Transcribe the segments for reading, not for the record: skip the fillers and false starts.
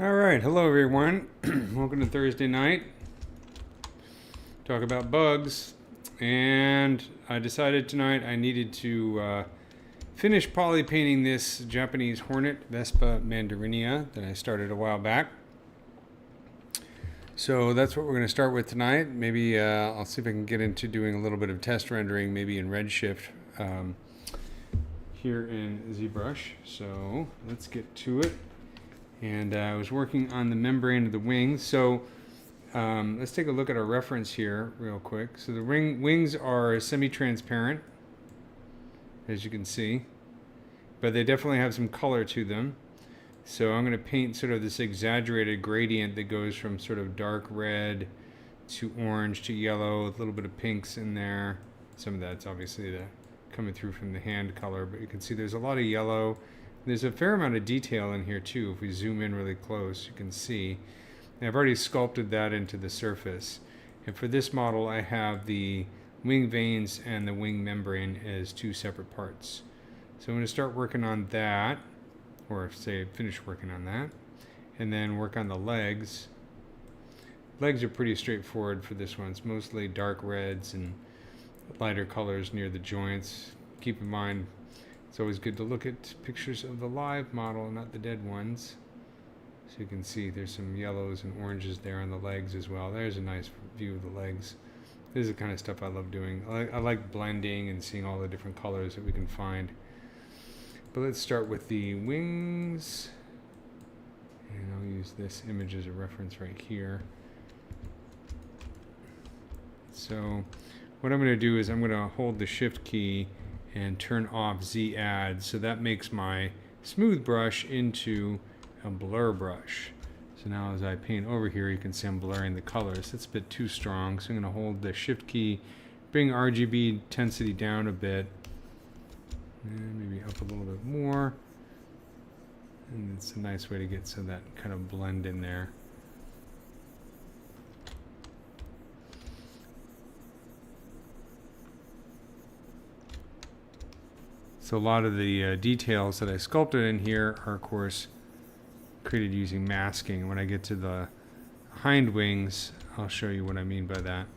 All right, hello everyone. Welcome to Thursday night. Talk about bugs. And I decided tonight I needed to finish polypainting this Japanese Hornet, Vespa mandarinia, that I started a while back. So that's what we're going to start with tonight. Maybe I'll see if I can get into doing a little bit of test rendering, maybe in Redshift here in ZBrush. So let's get to it. And I was working on the membrane of the wings. So let's take a look at our reference here real quick. So the wings are semi-transparent, as you can see, but they definitely have some color to them. So I'm going to paint sort of this exaggerated gradient that goes from sort of dark red to orange to yellow, with a little bit of pinks in there. Some of that's obviously coming through from the hand color, but you can see there's a lot of yellow. There's a fair amount of detail in here too. If we zoom in really close, you can see. And I've already sculpted that into the surface. And for this model, I have the wing veins and the wing membrane as two separate parts. So I'm going to start working on that, or say finish working on that, and then work on the legs. Legs are pretty straightforward for this one. It's mostly dark reds and lighter colors near the joints. Keep in mind, it's always good to look at pictures of the live model, not the dead ones. So you can see there's some yellows and oranges there on the legs as well. There's a nice view of the legs. This is the kind of stuff I love doing. I like blending and seeing all the different colors that we can find. But let's start with the wings. And I'll use this image as a reference right here. So what I'm going to do is I'm going to hold the shift key and turn off Z add, so that makes my smooth brush into a blur brush. So now as I paint over here, you can see I'm blurring the colors. It's a bit too strong, so I'm going to hold the shift key, bring RGB intensity down a bit, and maybe up a little bit more. And it's a nice way to get so that kind of blend in there. So a lot of the details that I sculpted in here are, of course, created using masking. When I get to the hind wings, I'll show you what I mean by that.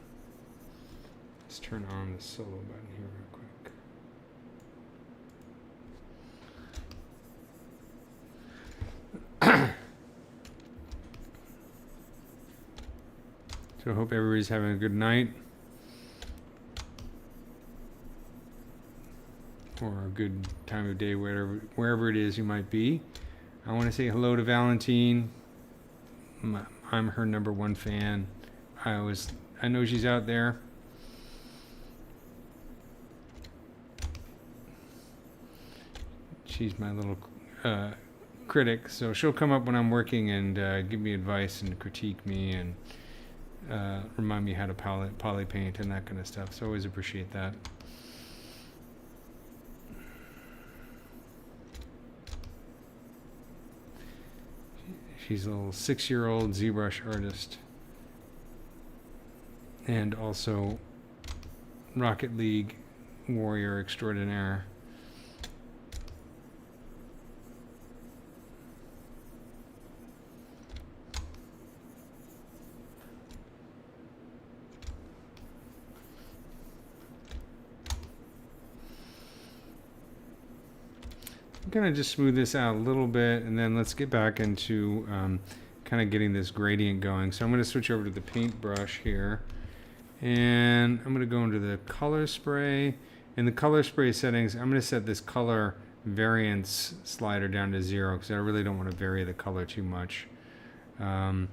Let's turn on the solo button here real quick. So I hope everybody's having a good night. Or a good time of day, wherever it is you might be. I want to say hello to Valentine. I'm her #1 fan. I know she's out there. She's my little critic, so she'll come up when I'm working and give me advice and critique me and remind me how to poly paint and that kind of stuff. So I always appreciate that. She's a little 6-year-old ZBrush artist and also Rocket League warrior extraordinaire. I'm going to just smooth this out a little bit, and then let's get back into kind of getting this gradient going. So I'm going to switch over to the paintbrush here, and I'm going to go into the color spray. In the color spray settings, I'm going to set this color variance slider down to 0 because I really don't want to vary the color too much. I'm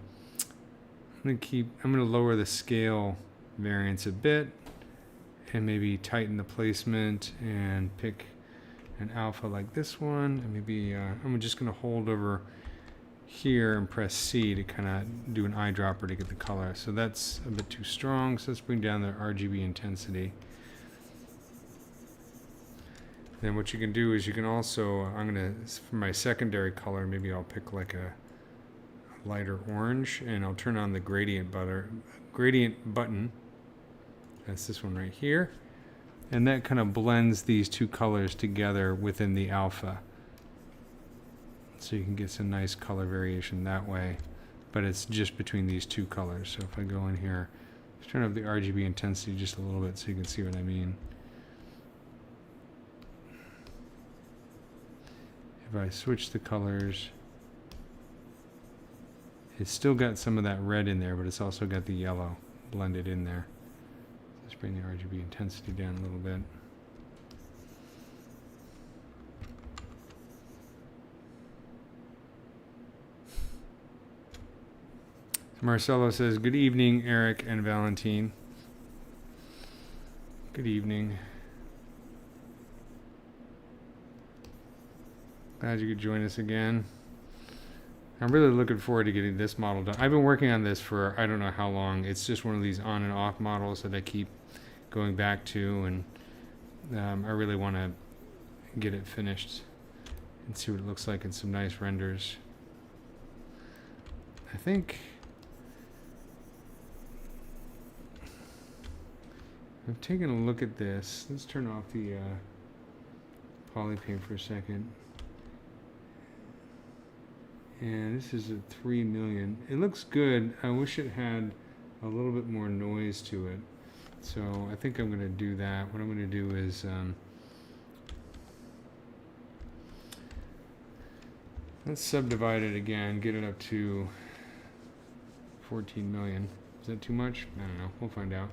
going to lower the scale variance a bit, and maybe tighten the placement and pick an alpha like this one, and maybe I'm just going to hold over here and press C to kind of do an eyedropper to get the color. So that's a bit too strong, so let's bring down the RGB intensity. Then what you can do is you can also, for my secondary color, maybe I'll pick like a lighter orange, and I'll turn on the gradient button. That's this one right here. And that kind of blends these two colors together within the alpha. So you can get some nice color variation that way, but it's just between these two colors. So if I go in here, let's turn up the RGB intensity just a little bit so you can see what I mean. If I switch the colors, it's still got some of that red in there, but it's also got the yellow blended in there. Let's bring the RGB intensity down a little bit. Marcelo says, good evening, Eric and Valentine. Good evening. Glad you could join us again. I'm really looking forward to getting this model done. I've been working on this for I don't know how long. It's just one of these on and off models that I keep going back to, and I really want to get it finished and see what it looks like in some nice renders. I think I've taken a look at this. Let's turn off the Polypaint for a second. And this is a 3 million. It looks good. I wish it had a little bit more noise to it. So I think I'm going to do that. What I'm going to do is let's subdivide it again, get it up to 14 million. Is that too much? I don't know. We'll find out.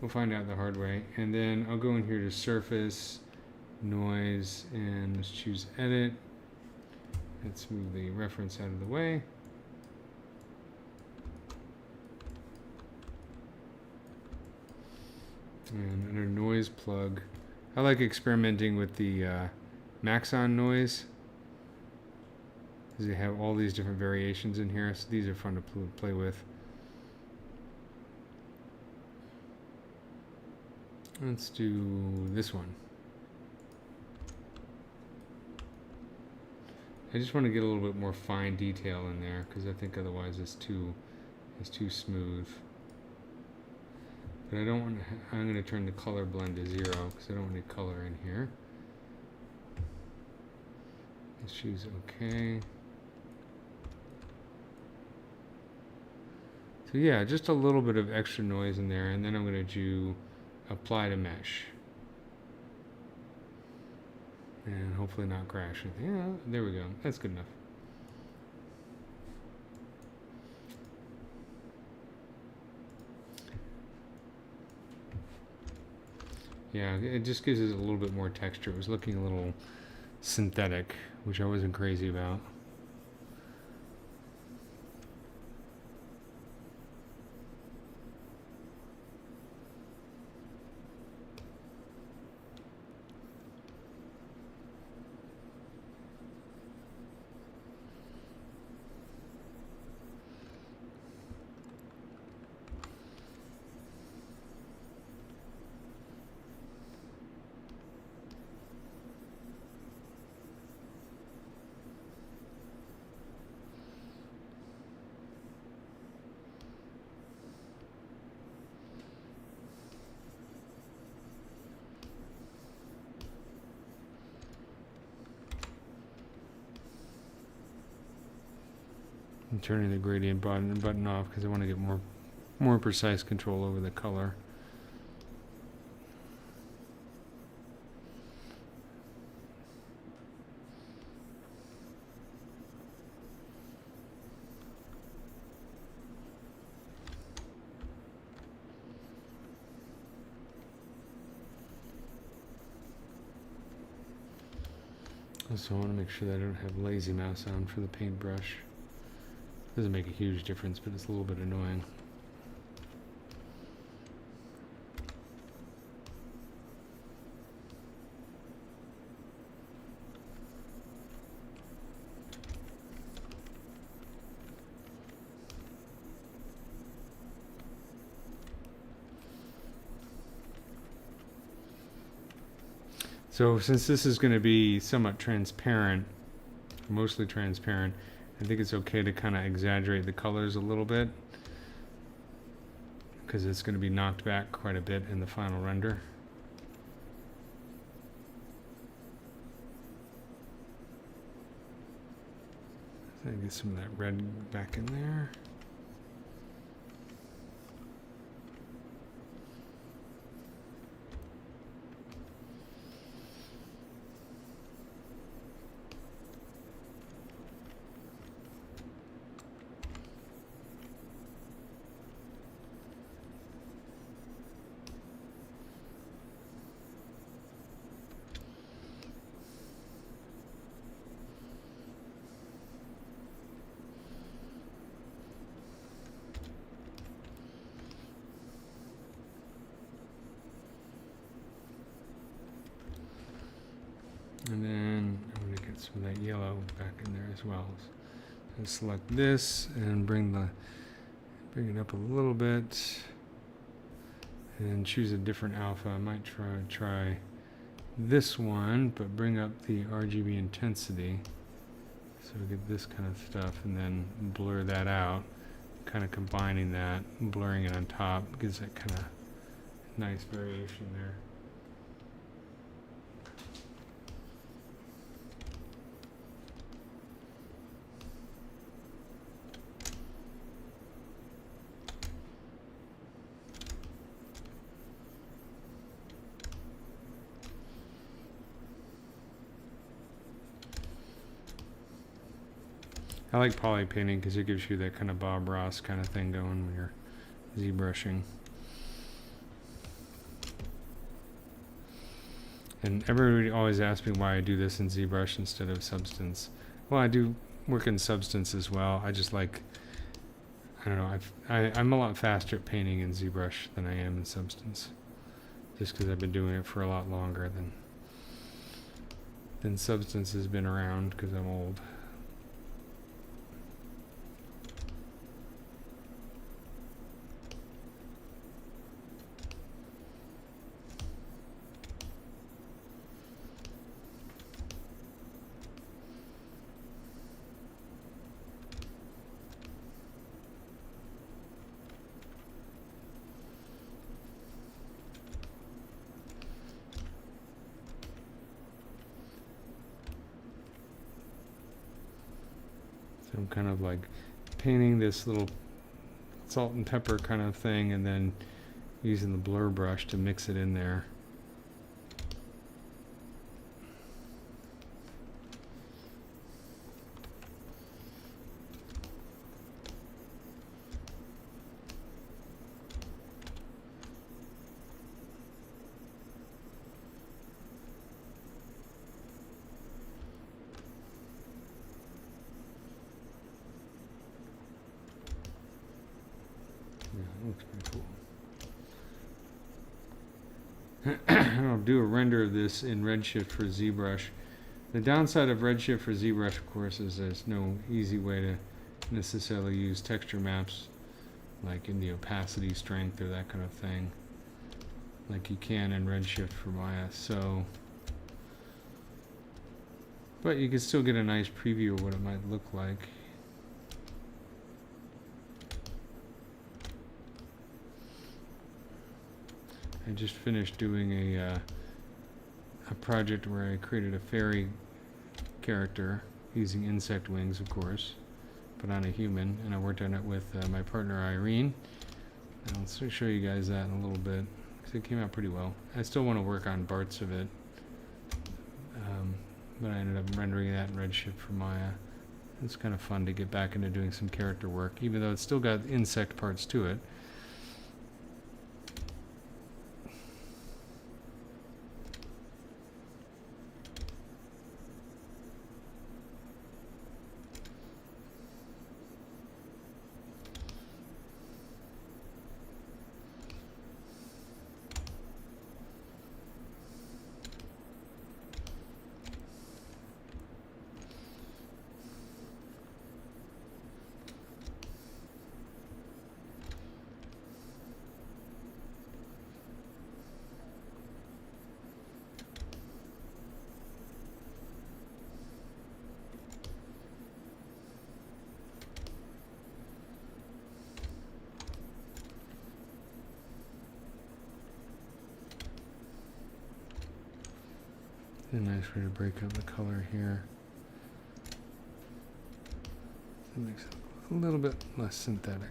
We'll find out the hard way. And then I'll go in here to surface, noise, and let's choose edit. Let's move the reference out of the way. And under noise plug, I like experimenting with the Maxon noise, because they have all these different variations in here, so these are fun to play with. Let's do this one. I just want to get a little bit more fine detail in there, because I think otherwise it's too smooth. But I don't want to. I'm going to turn the color blend to 0 because I don't want any color in here. Let's choose OK. So yeah, just a little bit of extra noise in there, and then I'm going to do apply to mesh. And hopefully not crash anything. Yeah, there we go. That's good enough. Yeah, it just gives it a little bit more texture. It was looking a little synthetic, which I wasn't crazy about. I'm turning the gradient button off because I want to get more precise control over the color. Also, I want to make sure that I don't have lazy mouse on for the paintbrush. Doesn't make a huge difference, but it's a little bit annoying. So since this is going to be somewhat transparent, mostly transparent, I think it's okay to kind of exaggerate the colors a little bit, because it's going to be knocked back quite a bit in the final render. Get some of that red back in there. And then I'm going to get some of that yellow back in there as well. So select this and bring it up a little bit, and choose a different alpha. I might try this one, but bring up the RGB intensity, so we get this kind of stuff, and then blur that out. Kind of combining that, blurring it on top gives that kind of nice variation there. I like polypainting because it gives you that kind of Bob Ross kind of thing going when you're ZBrushing. And everybody always asks me why I do this in ZBrush instead of Substance. Well, I do work in Substance as well. I just like, I don't know, I'm a lot faster at painting in ZBrush than I am in Substance. Just because I've been doing it for a lot longer than Substance has been around because I'm old. So I'm kind of like painting this little salt and pepper kind of thing, and then using the blur brush to mix it in there. Looks pretty cool. I'll do a render of this in Redshift for ZBrush. The downside of Redshift for ZBrush, of course, is there's no easy way to necessarily use texture maps, like in the opacity strength or that kind of thing, like you can in Redshift for Maya. So, but you can still get a nice preview of what it might look like. I just finished doing a project where I created a fairy character using insect wings, of course, but on a human, and I worked on it with my partner Irene. And I'll show you guys that in a little bit, because it came out pretty well. I still want to work on parts of it, but I ended up rendering that in Redshift for Maya. It's kind of fun to get back into doing some character work, even though it's still got insect parts to it. A nice way to break up the color here. makes it a little bit less synthetic.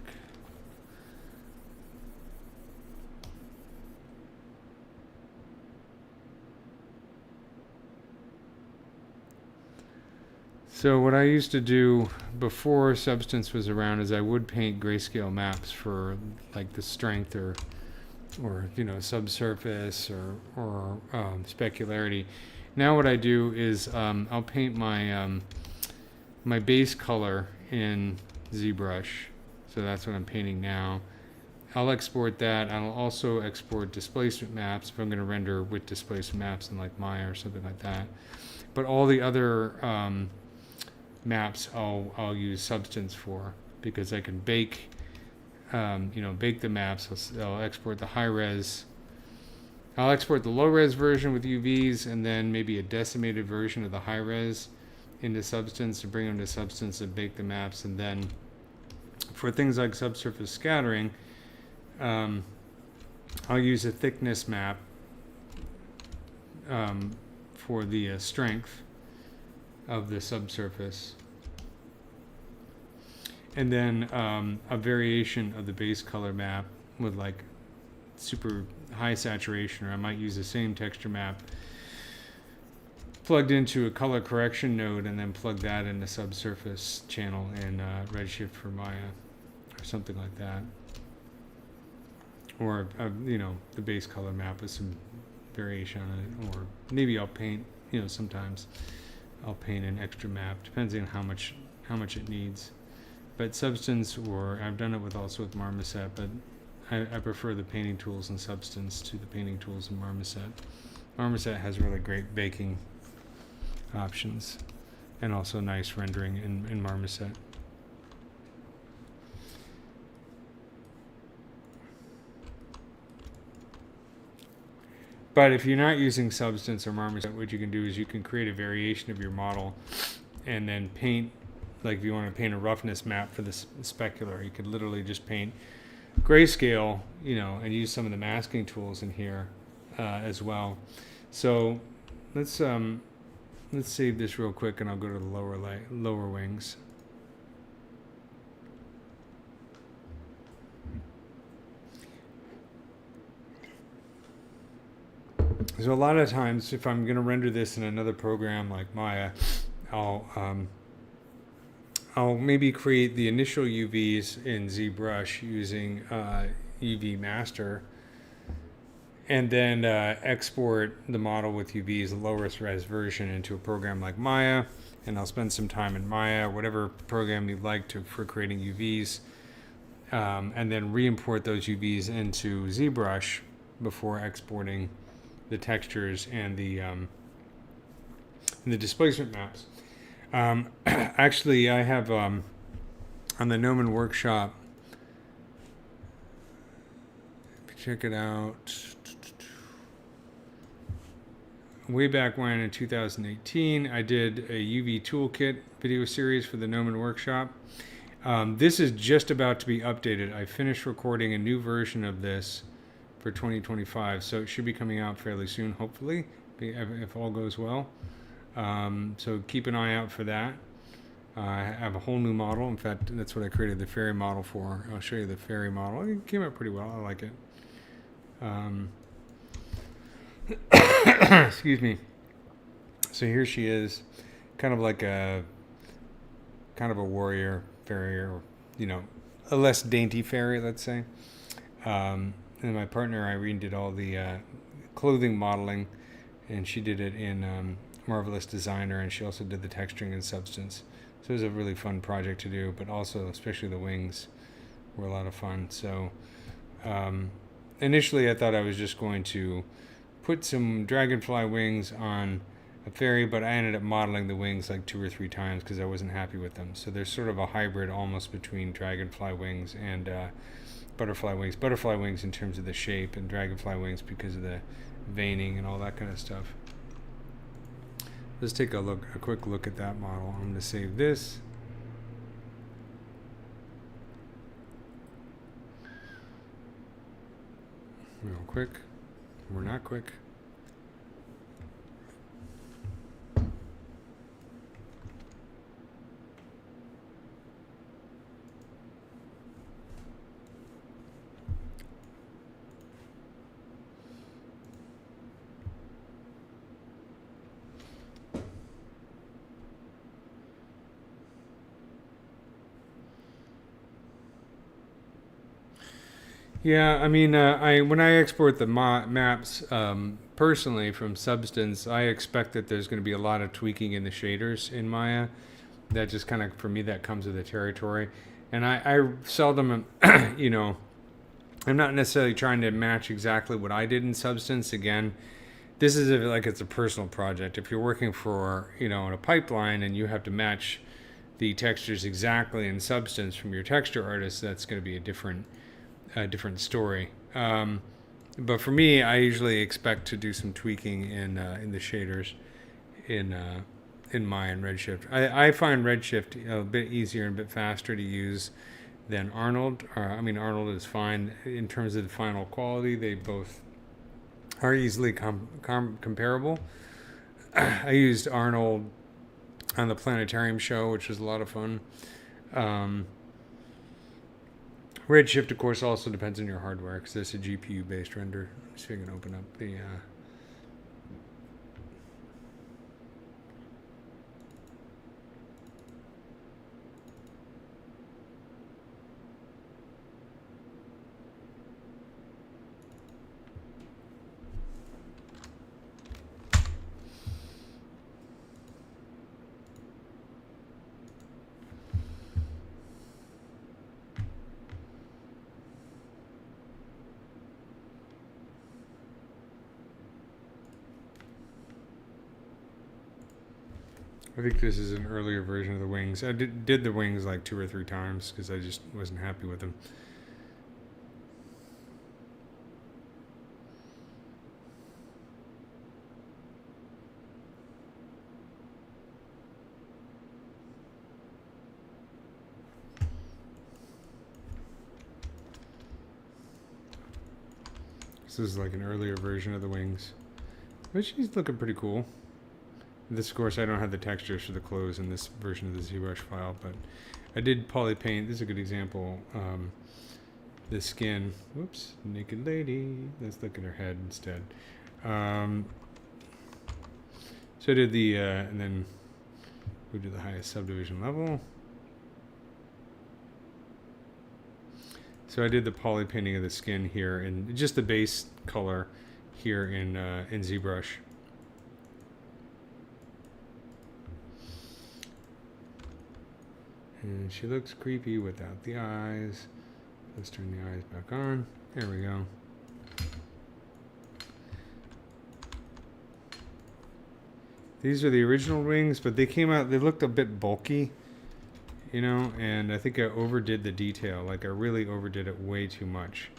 So what I used to do before Substance was around is I would paint grayscale maps for like the strength or you know, subsurface or specularity. Now what I do is I'll paint my my base color in ZBrush. So that's what I'm painting now. I'll export that. I'll also export displacement maps if I'm going to render with displacement maps in like Maya or something like that. But all the other maps I'll use Substance for, because I can bake you know, bake the maps. I'll export the high res. I'll export the low res version with UVs and then maybe a decimated version of the high res into Substance to bring them to Substance and bake the maps. And then for things like subsurface scattering, I'll use a thickness map for the strength of the subsurface. And then a variation of the base color map with like super high saturation, or I might use the same texture map plugged into a color correction node and then plug that in the subsurface channel in Redshift for Maya or something like that. Or, you know, the base color map with some variation on it. Or maybe I'll paint, you know, sometimes I'll paint an extra map, depending on how much it needs. But Substance, or I've done it also with Marmoset, but I prefer the painting tools in Substance to the painting tools in Marmoset. Marmoset has really great baking options and also nice rendering in Marmoset. But if you're not using Substance or Marmoset, what you can do is you can create a variation of your model and then paint. Like if you want to paint a roughness map for the specular, you could literally just paint grayscale, you know, and use some of the masking tools in here as well. So let's save this real quick, and I'll go to the lower wings. So a lot of times, if I'm going to render this in another program like Maya, I'll maybe create the initial UVs in ZBrush using UV Master, and then export the model with UVs, the lowest res version, into a program like Maya, and I'll spend some time in Maya, whatever program you'd like for creating UVs, and then re-import those UVs into ZBrush before exporting the textures and the displacement maps. Actually, I have on the Gnomon workshop, check it out, way back when in 2018, I did a UV toolkit video series for the Gnomon workshop. This is just about to be updated. I finished recording a new version of this for 2025, so it should be coming out fairly soon, hopefully, if all goes well. So keep an eye out for that. I have a whole new model. In fact, that's what I created the fairy model for. I'll show you the fairy model. It came out pretty well. I like it. Excuse me. So here she is, kind of like a warrior fairy, or, you know, a less dainty fairy, let's say. And my partner Irene did all the clothing modeling, and she did it in Marvelous Designer, and she also did the texturing in Substance. So it was a really fun project to do, but also especially the wings were a lot of fun. So initially I thought I was just going to put some dragonfly wings on a fairy, but I ended up modeling the wings like 2 or 3 times because I wasn't happy with them. So there's sort of a hybrid almost between dragonfly wings and butterfly wings. Butterfly wings in terms of the shape, and dragonfly wings because of the veining and all that kind of stuff. Let's take a quick look at that model. I'm going to save this. Real quick. We're not quick. Yeah, I mean, when I export the maps personally from Substance, I expect that there's going to be a lot of tweaking in the shaders in Maya. That just kind of, for me, that comes with the territory. And I seldom, you know, I'm not necessarily trying to match exactly what I did in Substance. Again, this is like it's a personal project. If you're working for, you know, in a pipeline and you have to match the textures exactly in Substance from your texture artist, that's going to be a different story. But for me, I usually expect to do some tweaking in the shaders in Maya and Redshift. I find Redshift a bit easier and a bit faster to use than Arnold. I mean, Arnold is fine in terms of the final quality. They both are easily comparable. I used Arnold on the planetarium show, which was a lot of fun. Redshift, of course, also depends on your hardware because it's a GPU-based render. So you can open up the. I think this is an earlier version of the wings. I did the wings like 2 or 3 times because I just wasn't happy with them. This is like an earlier version of the wings, but she's looking pretty cool. This, of course, I don't have the textures for the clothes in this version of the ZBrush file, but I did polypaint. This is a good example. The skin. Whoops, naked lady. Let's look at her head instead. So I did the, and then we do the highest subdivision level. So I did the polypainting of the skin here, and just the base color here in ZBrush. And she looks creepy without the eyes. Let's turn the eyes back on. There we go. These are the original wings, but they came out, they looked a bit bulky, you know, and I think I overdid the detail. Like I really overdid it way too much.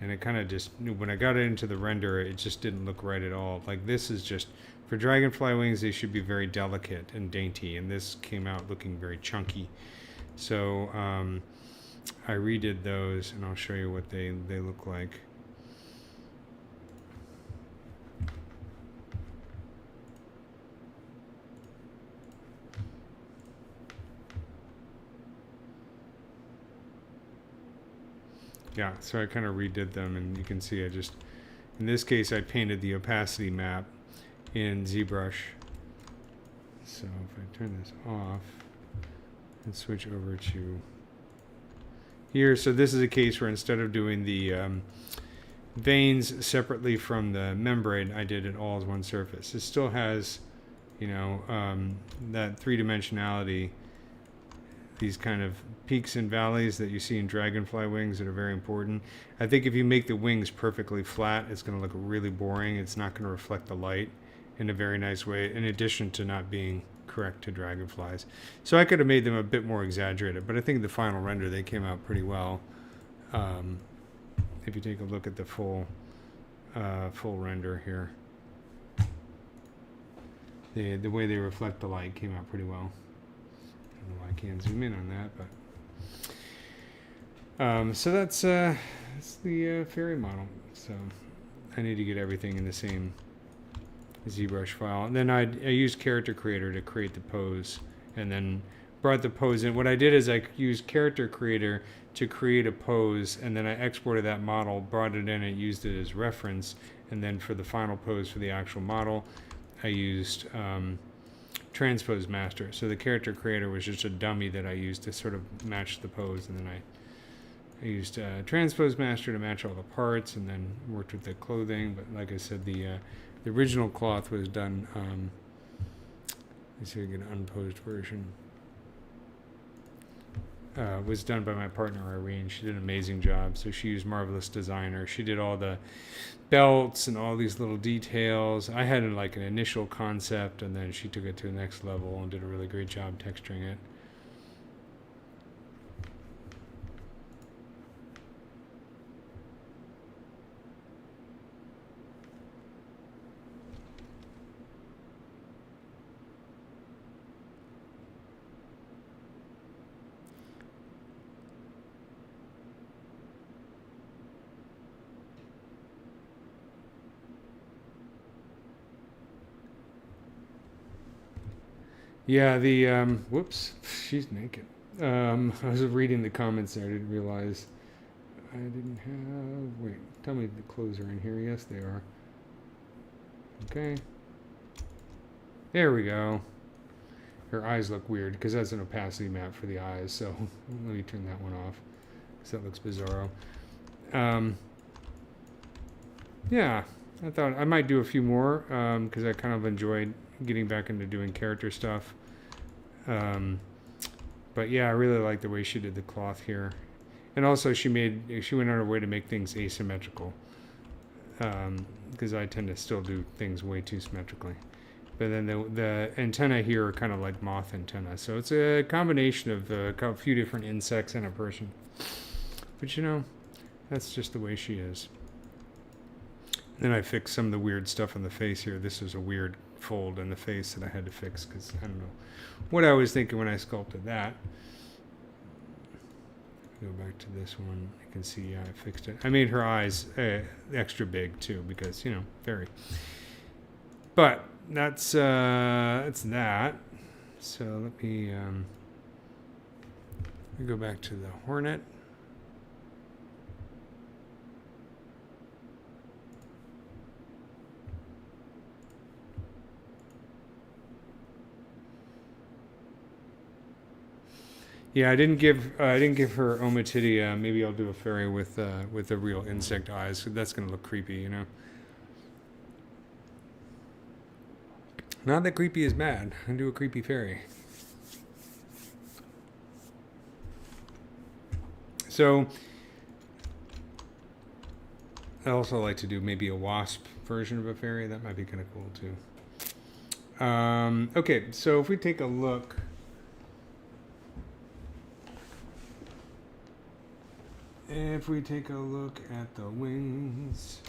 And it kind of just, when I got it into the render, it just didn't look right at all. Like this is just, for dragonfly wings, they should be very delicate and dainty. And this came out looking very chunky. So I redid those, and I'll show you what they look like. Yeah, so I kind of redid them, and you can see I just, in this case, I painted the opacity map in ZBrush. So if I turn this off and switch over to here, so this is a case where instead of doing the veins separately from the membrane, I did it all as one surface. It still has, you know, that three-dimensionality, these kind of peaks and valleys that you see in dragonfly wings that are very important. I think if you make the wings perfectly flat, it's going to look really boring. It's not going to reflect the light in a very nice way, in addition to not being correct to dragonflies. So I could have made them a bit more exaggerated, but I think the final render, they came out pretty well. If you take a look at the full render here, the way they reflect the light came out pretty well. I don't know why I can't zoom in on that, but so that's the fairy model. So I need to get everything in the same ZBrush file. And then I used Character Creator to create the pose, and then brought the pose in. What I did is I used Character Creator to create a pose, and then I exported that model, brought it in, and used it as reference. And then for the final pose for the actual model, I used Transpose Master. So the Character Creator was just a dummy that I used to sort of match the pose, and then I used Transpose Master to match all the parts, and then worked with the clothing. But like I said, the original cloth was done. Let's see if I get an unposed version. Was done by my partner Irene. She did an amazing job. So she used Marvelous Designer. She did all the belts and all these little details. I had like an initial concept, and then she took it to the next level and did a really great job texturing it. Yeah, the whoops, she's naked. I was reading the comments there. I didn't realize I didn't have. Wait, tell me the clothes are in here. Yes, they are. Okay. There we go. Her eyes look weird because that's an opacity map for the eyes. So let me turn that one off because that looks bizarro. Yeah, I thought I might do a few more because I kind of enjoyed getting back into doing character stuff. But yeah, I really like the way she did the cloth here. And also she went on her way to make things asymmetrical. Because I tend to still do things way too symmetrically. But then the antennae here are kind of like moth antenna. So it's a combination of a few different insects and a person. But you know, that's just the way she is. Then I fixed some of the weird stuff on the face here. This was a weird fold in the face that I had to fix because I don't know what I was thinking when I sculpted that. Go back to this one. You can see I fixed it. I made her eyes extra big too because, you know, very. But that's that. So let me go back to the Hornet. Yeah, I didn't give her Omatidia. Maybe I'll do a fairy with the real insect eyes. That's gonna look creepy, you know. Not that creepy is bad. I can do a creepy fairy. So I also like to do maybe a wasp version of a fairy. That might be kind of cool too. Okay, so if we take a look. If we take a look at the wings,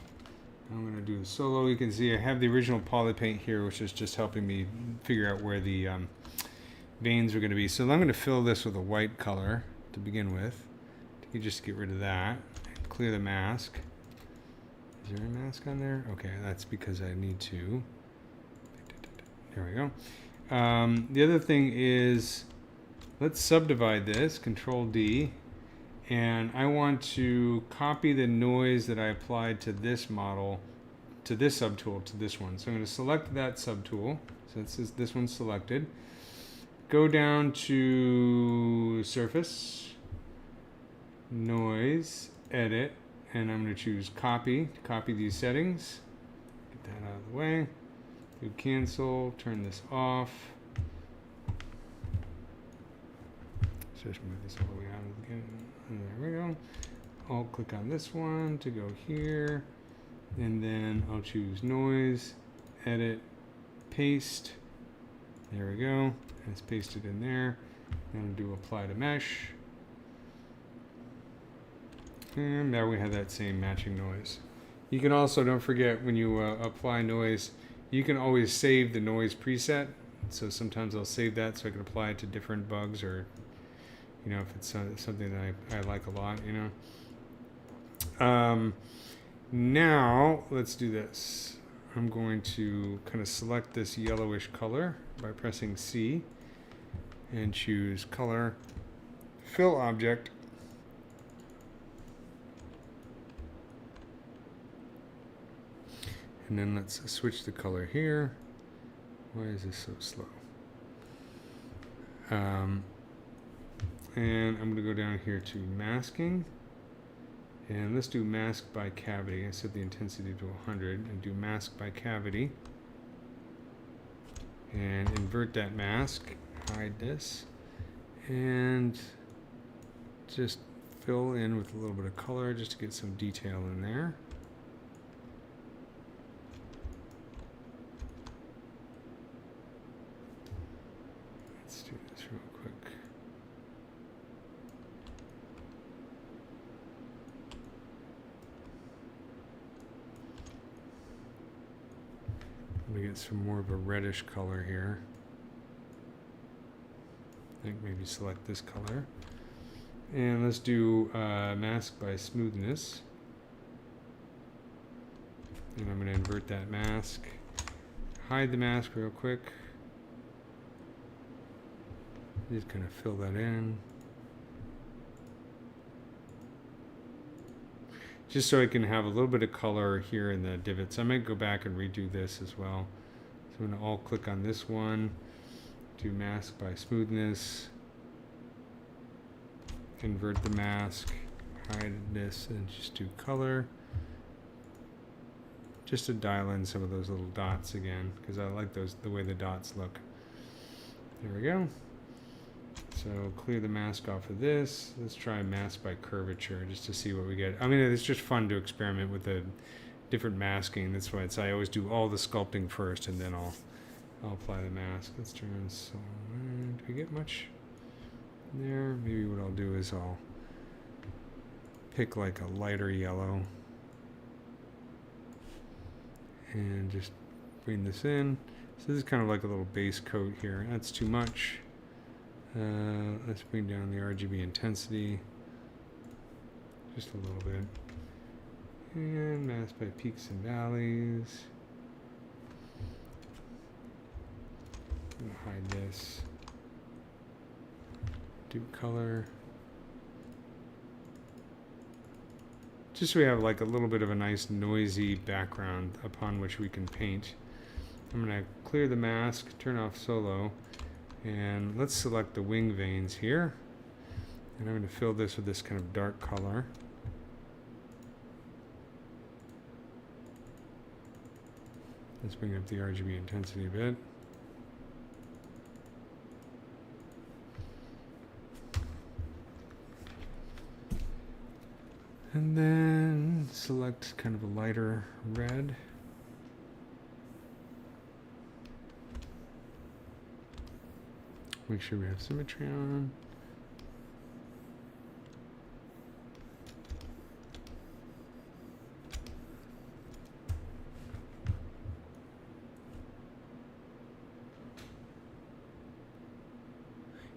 I'm going to do a solo. You can see I have the original Polypaint here, which is just helping me figure out where the veins are going to be. So I'm going to fill this with a white color to begin with. You just get rid of that. Clear the mask. Is there a mask on there? Okay, that's because I need to. There we go. The other thing is, let's subdivide this, Control D. And I want to copy the noise that I applied to this model, to this subtool, to this one. So I'm going to select that subtool. So this one's selected. Go down to Surface, Noise, Edit, and I'm going to choose Copy to copy these settings. Get that out of the way. Do Cancel, turn this off. So just move this all the way out of the beginning. And there we go. I'll click on this one to go here, and then I'll choose Noise, Edit, Paste. There we go. It's pasted in there. And do Apply to Mesh. And now we have that same matching noise. You can also, don't forget, when you apply noise, you can always save the noise preset. So sometimes I'll save that so I can apply it to different bugs, or you know, if it's something that I like a lot, you know. Now, let's do this. I'm going to kind of select this yellowish color by pressing C and choose Color, Fill Object. And then let's switch the color here. Why is this so slow? And I'm going to go down here to masking, And let's do mask by cavity. I set the intensity to 100 and do mask by cavity. And invert that mask, hide this, and just fill in with a little bit of color just to get some detail in there. Let's do this real quick. We get some more of a reddish color here. I think maybe select this color. And let's do mask by smoothness. And I'm going to invert that mask. Hide the mask real quick. Just kind of fill that in. Just so I can have a little bit of color here in the divots. I might go back and redo this as well. So I'm going to alt click on this one, do mask by smoothness, invert the mask, hide this, and just do color. Just to dial in some of those little dots again, because I like the way the dots look. There we go. So clear the mask off of this. Let's try mask by curvature just to see what we get. I mean, it's just fun to experiment with the different masking. That's why I always do all the sculpting first, and then I'll apply the mask. Let's turn on. So, do we get much there? Maybe what I'll do is I'll pick like a lighter yellow and just bring this in. So this is kind of like a little base coat here. That's too much. Let's bring down the RGB intensity just a little bit. And mask by peaks and valleys. I'm gonna hide this. Do color. Just so we have like a little bit of a nice noisy background upon which we can paint. I'm gonna clear the mask, turn off solo. And let's select the wing veins here. And I'm going to fill this with this kind of dark color. Let's bring up the RGB intensity a bit. And then select kind of a lighter red. Make sure we have symmetry on.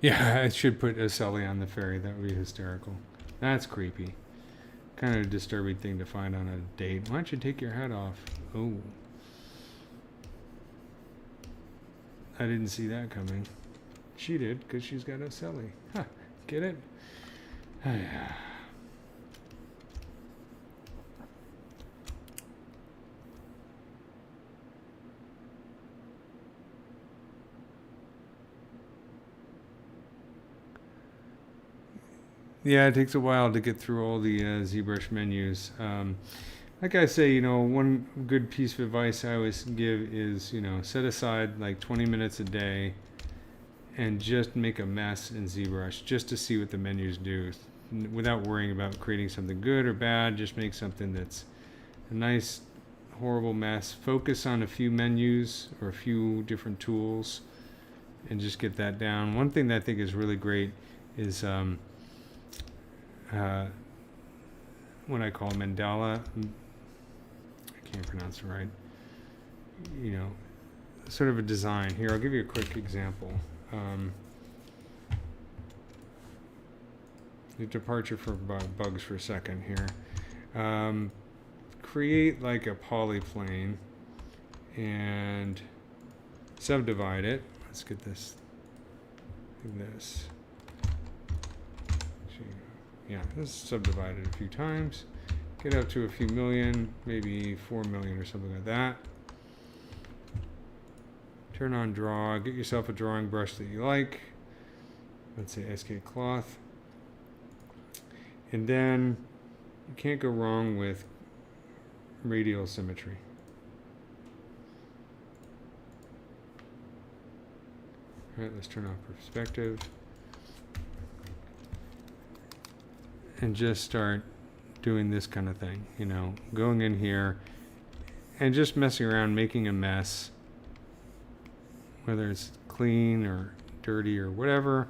Yeah, I should put a Sully on the ferry. That would be hysterical. That's creepy. Kind of a disturbing thing to find on a date. Why don't you take your hat off? Oh. I didn't see that coming. She did, because she's got a Sully. Huh, get it? Yeah, it takes a while to get through all the ZBrush menus. Like I say, one good piece of advice I always give is, set aside like 20 minutes a day and just make a mess in ZBrush just to see what the menus do without worrying about creating something good or bad. Just make something that's a nice, horrible mess. Focus on a few menus or a few different tools and just get that down. One thing that I think is really great is what I call mandala. I can't pronounce it right. Sort of a design. Here, I'll give you a quick example. The departure for bugs for a second here. Create like a polyplane and subdivide it. Let's get this. Yeah, this is subdivided a few times. Get up to a few million, maybe 4 million or something like that. Turn on draw, get yourself a drawing brush that you like. Let's say SK cloth. And then You can't go wrong with radial symmetry. All right, let's turn off perspective and just start doing this kind of thing, you know, going in here and just messing around, making a mess, whether it's clean or dirty or whatever,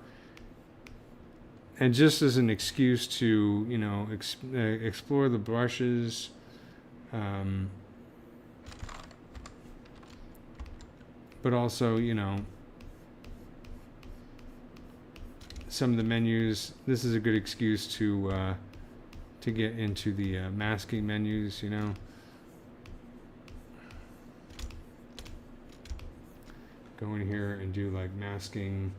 and just as an excuse to, you know, explore the brushes, but also, you know, some of the menus. This is a good excuse to get into the masking menus, you know. Go in here and do like masking,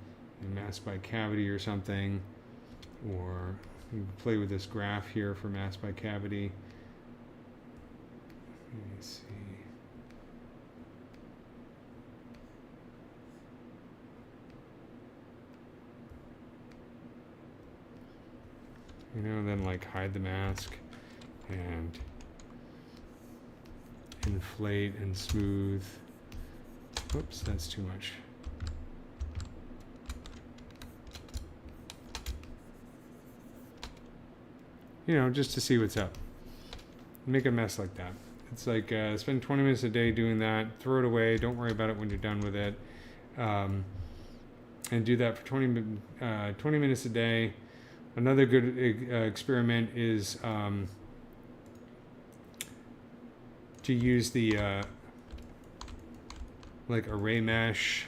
mask by cavity or something, or you can play with this graph here for mask by cavity. Let me see. You know, then like hide the mask and inflate and smooth. Oops, that's too much. You know, just to see what's up. Make a mess like that. It's like spend 20 minutes a day doing that, throw it away, don't worry about it when you're done with it. And do that for 20 minutes a day. Another good experiment is to use the like array mesh,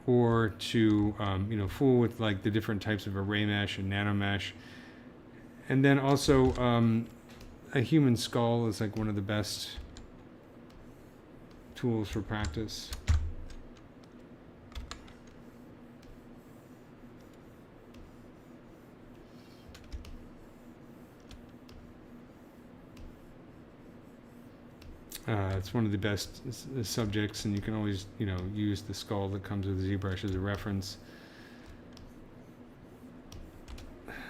or to you know, fool with like the different types of array mesh and nano mesh. And then also a human skull is like one of the best tools for practice. It's one of the best subjects, and you can always, you know, use the skull that comes with ZBrush as a reference.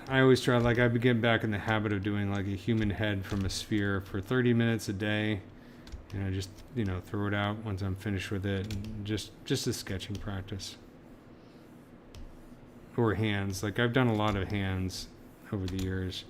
I always try, like, I get back in the habit of doing like a human head from a sphere for 30 minutes a day. You know, just, you know, throw it out once I'm finished with it, and just a sketching practice. Or hands. Like, I've done a lot of hands over the years.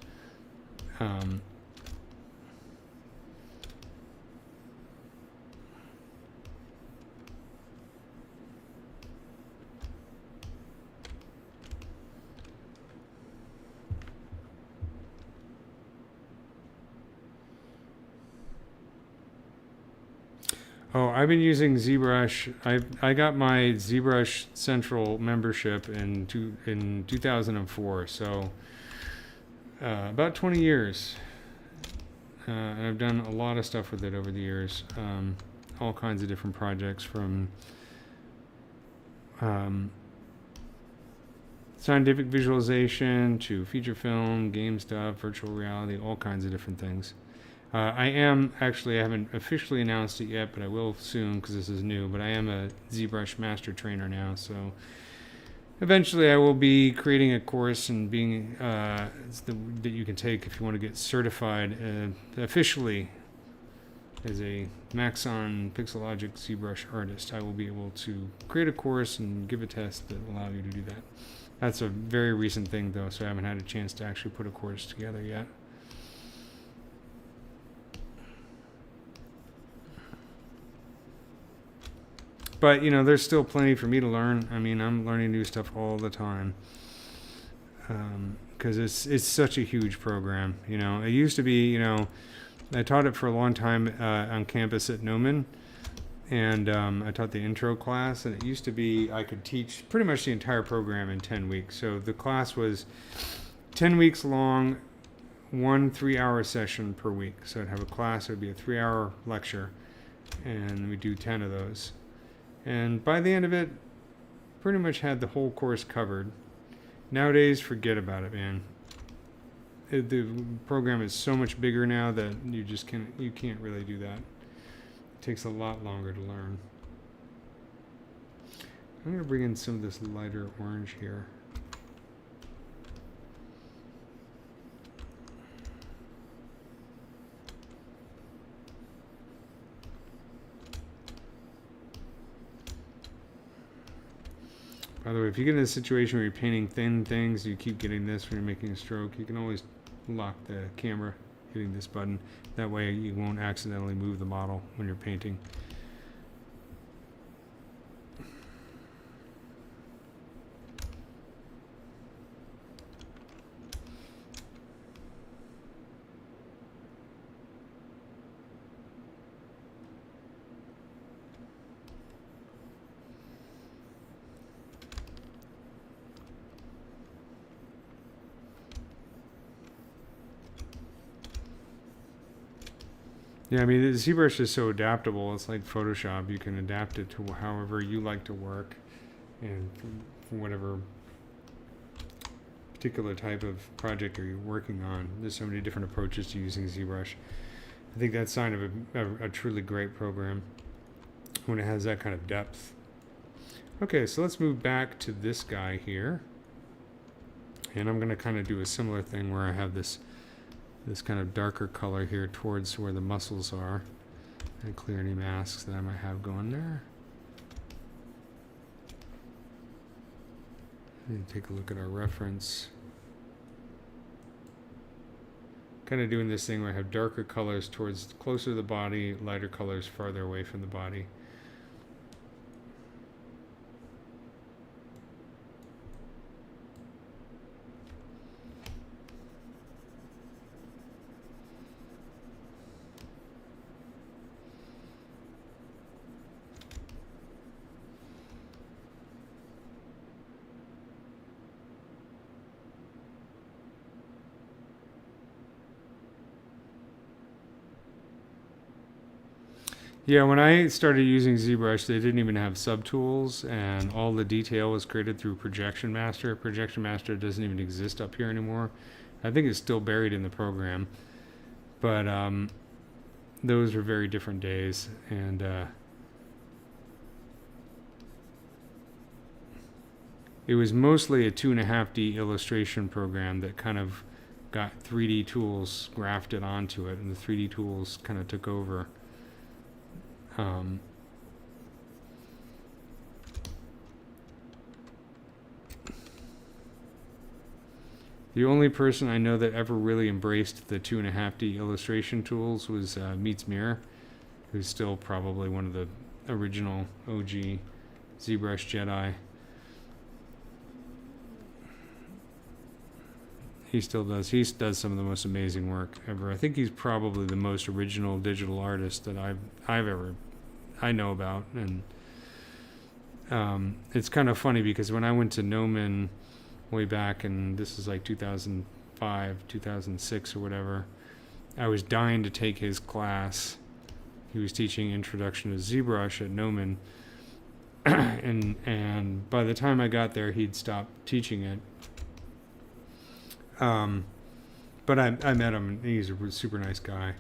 Oh, I've been using ZBrush. I got my ZBrush Central membership in 2004, so about 20 years. And I've done a lot of stuff with it over the years. All kinds of different projects, from scientific visualization to feature film, game stuff, virtual reality, all kinds of different things. I haven't officially announced it yet, but I will soon because this is new, but I am a ZBrush master trainer now, so eventually I will be creating a course and being that you can take if you want to get certified officially as a Maxon Pixelogic ZBrush artist. I will be able to create a course and give a test that will allow you to do that. That's a very recent thing though, so I haven't had a chance to actually put a course together yet. But, you know, there's still plenty for me to learn. I mean, I'm learning new stuff all the time. Because it's such a huge program, you know. It used to be, you know, I taught it for a long time on campus at Noman. And I taught the intro class. And it used to be I could teach pretty much the entire program in 10 weeks. So the class was 10 weeks long, 1 3-hour session per week. So I'd have a class, it would be a 3-hour lecture. And we'd do 10 of those. And by the end of it, pretty much had the whole course covered. Nowadays, forget about it, man. The program is so much bigger now that you can't really do that. It takes a lot longer to learn. I'm going to bring in some of this lighter orange here. By the way, if you get in a situation where you're painting thin things, you keep getting this when you're making a stroke, you can always lock the camera hitting this button. That way you won't accidentally move the model when you're painting. Yeah, I mean, the ZBrush is so adaptable. It's like Photoshop. You can adapt it to however you like to work, and for whatever particular type of project you're working on. There's so many different approaches to using ZBrush. I think that's a sign of a truly great program when it has that kind of depth. Okay, so let's move back to this guy here. And I'm going to kind of do a similar thing where I have this kind of darker color here towards where the muscles are, and clear any masks that I might have going there. And take a look at our reference. Kind of doing this thing where I have darker colors towards closer to the body, lighter colors farther away from the body. Yeah, when I started using ZBrush, they didn't even have subtools, and all the detail was created through Projection Master. Projection Master doesn't even exist up here anymore. I think it's still buried in the program, but those were very different days, and it was mostly a 2.5D illustration program that kind of got 3D tools grafted onto it, and the 3D tools kind of took over. The only person I know that ever really embraced the 2.5D illustration tools was Meets Mirror, who's still probably one of the original OG ZBrush Jedi. He still does. He does some of the most amazing work ever. I think he's probably the most original digital artist that I know about. And it's kind of funny because when I went to Nomen way back, and this is like 2005, 2006 or whatever, I was dying to take his class. He was teaching Introduction to ZBrush at Nomen, and by the time I got there, he'd stopped teaching it. But I met him, and he's a super nice guy.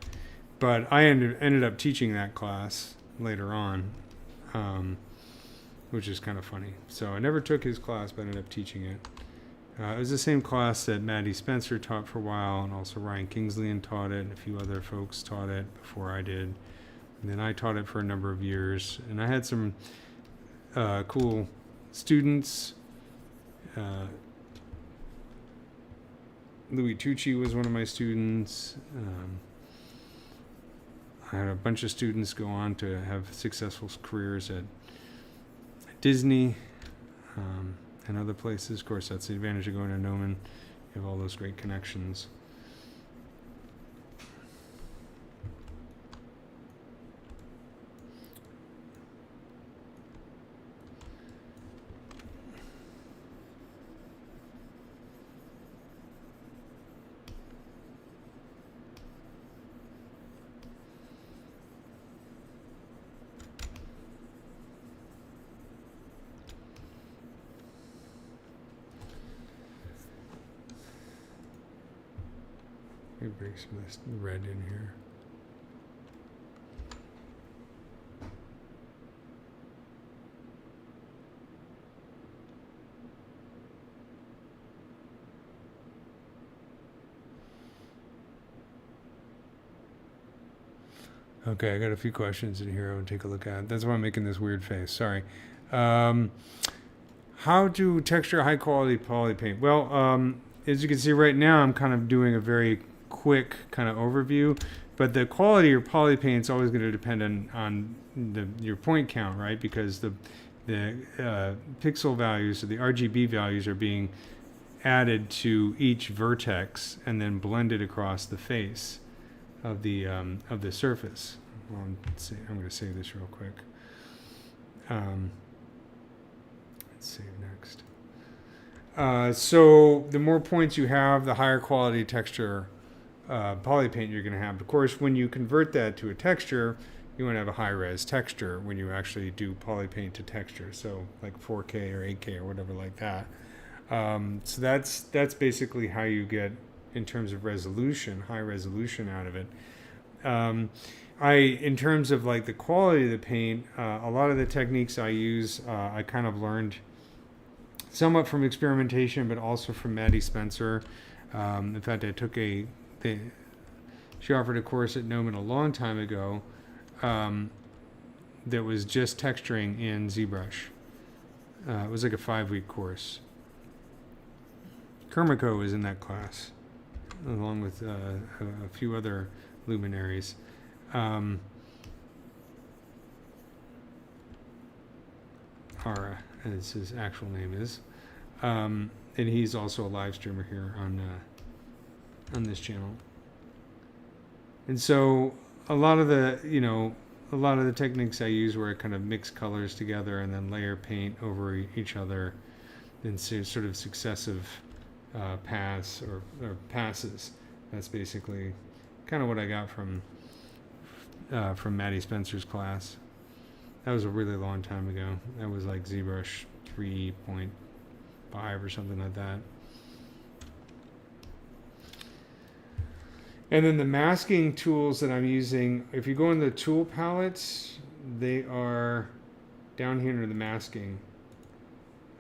But I ended up teaching that class later on, which is kind of funny. So I never took his class, but I ended up teaching it. It was the same class that Maddie Spencer taught for a while, and also Ryan Kingsley taught it, and a few other folks taught it before I did. And then I taught it for a number of years, and I had some cool students. Louis Tucci was one of my students. I had a bunch of students go on to have successful careers at Disney and other places. Of course, that's the advantage of going to Nomen. You have all those great connections. Let me bring some of this red in here. Okay, I got a few questions in here I want to take a look at. That's why I'm making this weird face. Sorry. How How to texture high quality poly paint? Well, as you can see right now, I'm kind of doing a very quick kind of overview, but the quality of your poly paint is always going to depend on your point count, right? Because the pixel values, or the RGB values, are being added to each vertex and then blended across the face of the surface. Well, I'm going to save this real quick. Let's save next. So the more points you have, the higher quality texture poly paint you're going to have. Of course, when you convert that to a texture, you want to have a high-res texture when you actually do poly paint to texture. So like 4K or 8K or whatever like that. So that's basically how you get, in terms of resolution, high resolution out of it. In terms of like the quality of the paint, a lot of the techniques I use, I kind of learned somewhat from experimentation, but also from Maddie Spencer. In fact, she offered a course at Gnomon a long time ago that was just texturing in ZBrush. It was like a 5-week course. Kermiko was in that class, along with a few other luminaries. Ara, as his actual name is. And he's also a live streamer here on this channel. And so a lot of the techniques I use, where I kind of mix colors together and then layer paint over each other in sort of successive paths or passes. That's basically kind of what I got from Maddie Spencer's class. That was a really long time ago. That was like ZBrush 3.5 or something like that. And then the masking tools that I'm using, if you go in the tool palettes, they are down here under the masking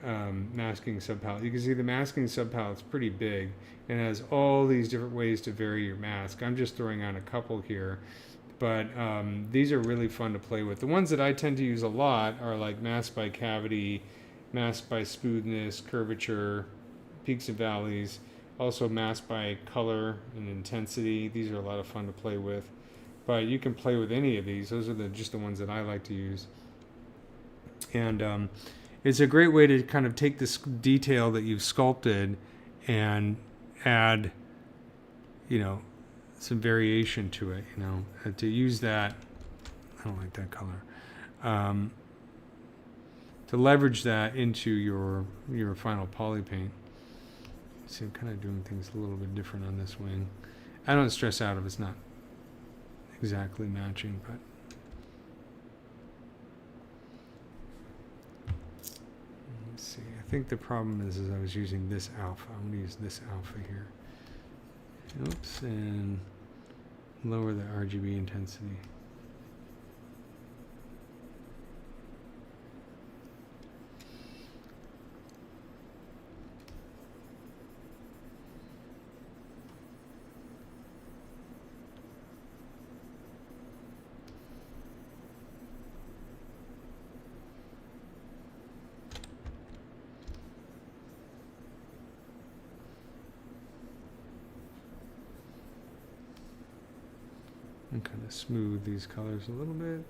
subpalette. You can see the masking subpalette's pretty big and has all these different ways to vary your mask. I'm just throwing on a couple here, but these are really fun to play with. The ones that I tend to use a lot are like mask by cavity, mask by smoothness, curvature, peaks and valleys, also mask by color and intensity. These are a lot of fun to play with, but you can play with any of these. Those are just the ones that I like to use. And it's a great way to kind of take this detail that you've sculpted and add, some variation to it, to use that. I don't like that color. To leverage that into your final poly paint. See, I'm kind of doing things a little bit different on this wing. I don't stress out if it's not exactly matching, but let's see. I think the problem is I was using this alpha. I'm going to use this alpha here. Oops, and lower the RGB intensity. And kind of smooth these colors a little bit.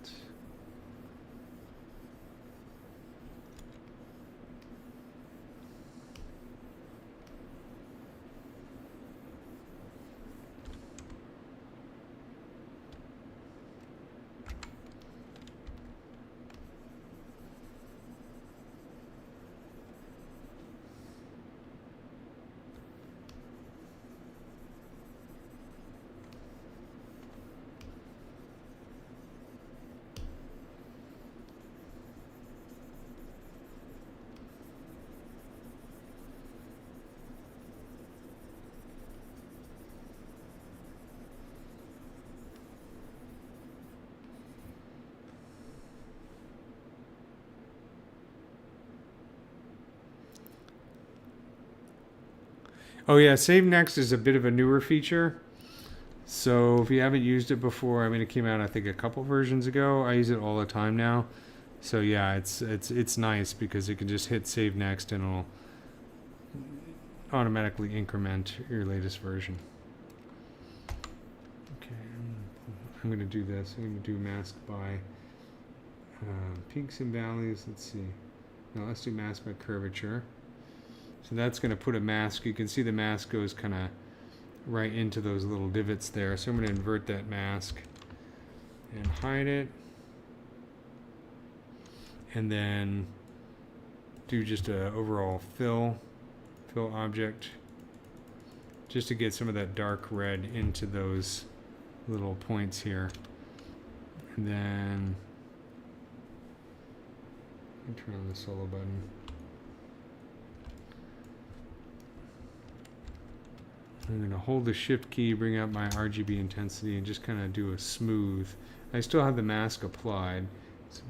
Oh yeah, Save Next is a bit of a newer feature. So if you haven't used it before, it came out I think a couple versions ago. I use it all the time now. So yeah, it's nice because you can just hit save next and it'll automatically increment your latest version. Okay, I'm going to do this. I'm going to do mask by peaks and valleys. Let's see. No, let's do mask by curvature. So that's going to put a mask. You can see the mask goes kind of right into those little divots there. So I'm going to invert that mask and hide it. And then do just a overall fill object just to get some of that dark red into those little points here. And then turn on the solo button. I'm going to hold the shift key, bring out my RGB intensity, and just kind of do a smooth. I still have the mask applied,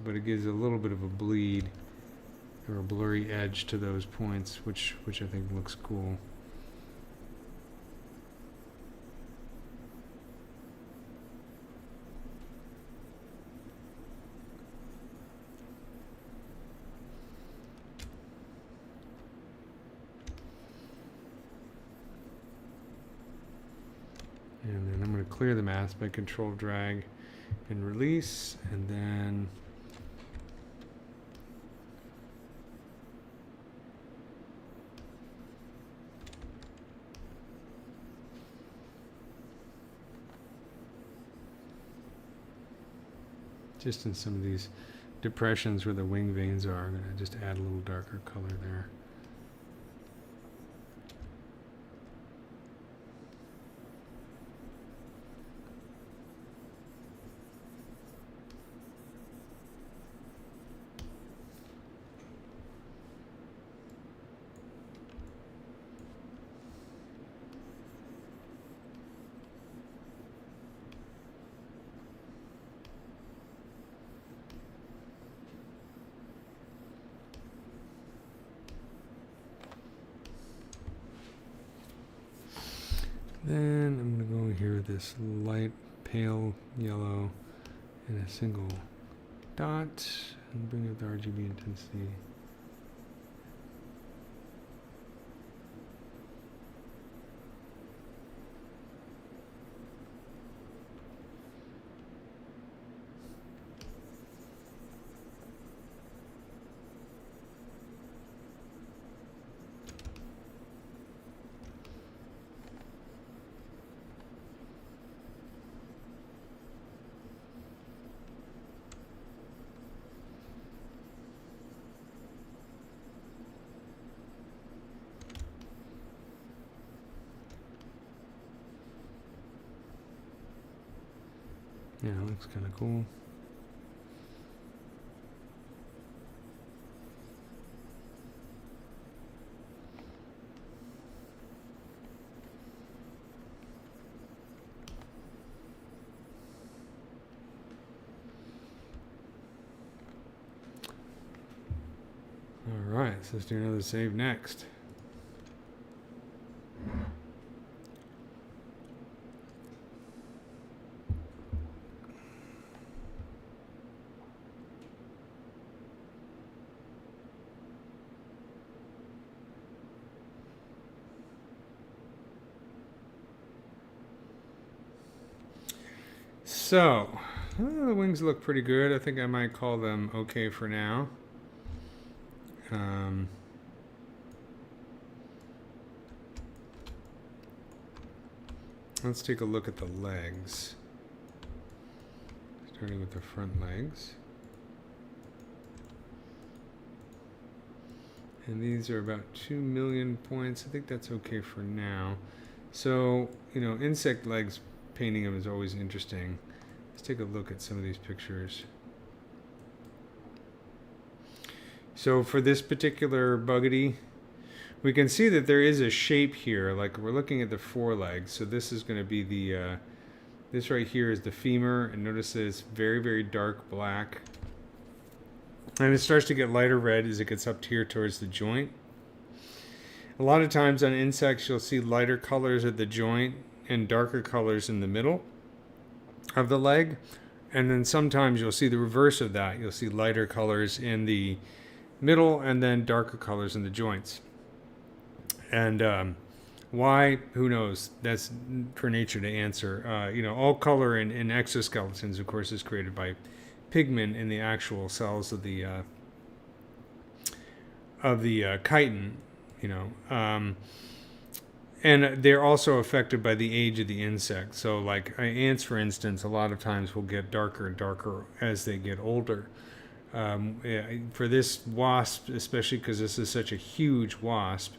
but it gives a little bit of a bleed or a blurry edge to those points, which I think looks cool. And then I'm going to clear the mask by control drag and release, and then just in some of these depressions where the wing veins are, I'm going to just add a little darker color there. Then I'm going to go here with this light pale yellow and a single dot and bring up the RGB intensity. Yeah, it looks kind of cool. All right, so let's do another save next. So, the wings look pretty good. I think I might call them okay for now. Let's take a look at the legs. Starting with the front legs. And these are about 2 million points. I think that's okay for now. So, you know, insect legs, painting them is always interesting. Let's take a look at some of these pictures. So for this particular buggety, we can see that there is a shape here. Like we're looking at the forelegs. So this is going to be the, this right here is the femur. And notice that it's very, very dark black. And it starts to get lighter red as it gets up here towards the joint. A lot of times on insects, you'll see lighter colors at the joint and darker colors in the middle of the leg. And then sometimes you'll see the reverse of that. You'll see lighter colors in the middle and then darker colors in the joints. And why? Who knows? That's for nature to answer. All color in exoskeletons, of course, is created by pigment in the actual cells of the chitin. And they're also affected by the age of the insect. So, like ants, for instance, a lot of times will get darker and darker as they get older. For this wasp, especially because this is such a huge wasp,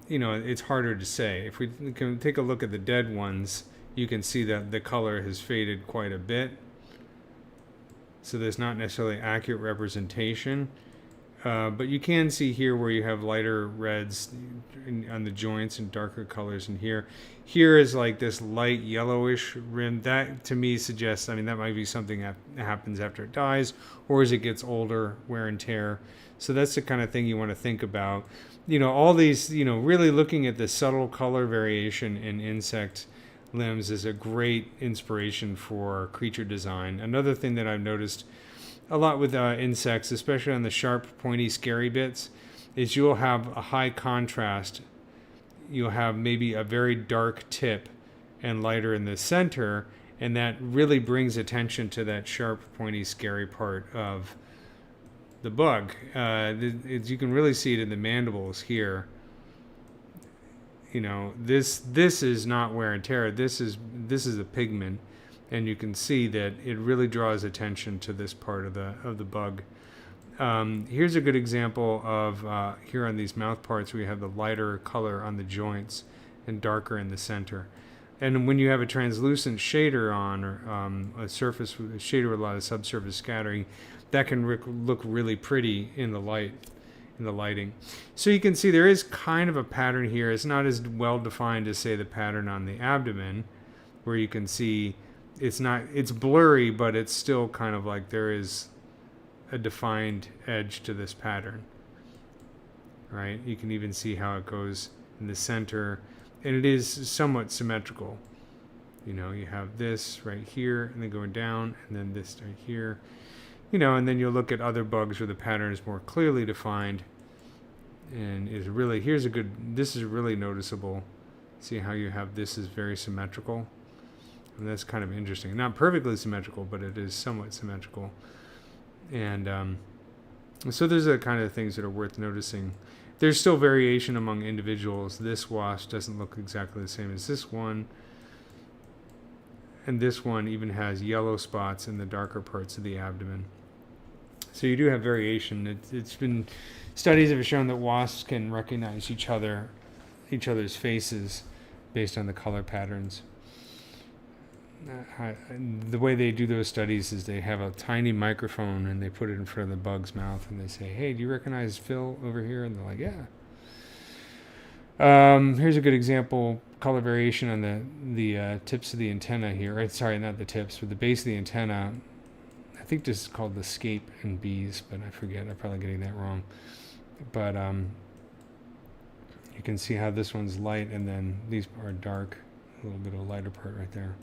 it's harder to say. If we can take a look at the dead ones, you can see that the color has faded quite a bit. So there's not necessarily accurate representation. But you can see here where you have lighter reds on the joints and darker colors in here. Here is like this light yellowish rim. That to me suggests, that might be something that happens after it dies or as it gets older, wear and tear. So that's the kind of thing you want to think about. All these, really looking at the subtle color variation in insect limbs is a great inspiration for creature design. Another thing that I've noticed a lot with insects, especially on the sharp, pointy, scary bits, is you'll have a high contrast. You'll have maybe a very dark tip and lighter in the center, and that really brings attention to that sharp, pointy, scary part of the bug. You can really see it in the mandibles here. This is not wear and tear. This is a pigment. And you can see that it really draws attention to this part of the bug. Here's a good example of here on these mouth parts, we have the lighter color on the joints and darker in the center. And when you have a translucent shader on, or a surface with a shader with a lot of subsurface scattering, that can look really pretty in the lighting. So you can see there is kind of a pattern here. It's not as well defined as, say, the pattern on the abdomen, where you can see it's blurry, but it's still kind of like there is a defined edge to this pattern, right? You can even see how it goes in the center, and it is somewhat symmetrical. You have this right here, and then going down, and then this right here, and then you'll look at other bugs where the pattern is more clearly defined, and this is really noticeable. See how you have this is very symmetrical. And that's kind of interesting. Not perfectly symmetrical, but it is somewhat symmetrical. And so there's the kind of things that are worth noticing. There's still variation among individuals. This wasp doesn't look exactly the same as this one. And this one even has yellow spots in the darker parts of the abdomen. So you do have variation. It's been, studies have shown that wasps can recognize each other's faces based on the color patterns. The way they do those studies is they have a tiny microphone and they put it in front of the bug's mouth and they say, "Hey, do you recognize Phil over here?" And they're like, "Yeah." Here's a good example: color variation on the tips of the antenna here. Sorry, not the tips, but the base of the antenna. I think this is called the scape in bees, but I forget. I'm probably getting that wrong. But you can see how this one's light and then these are dark. A little bit of a lighter part right there.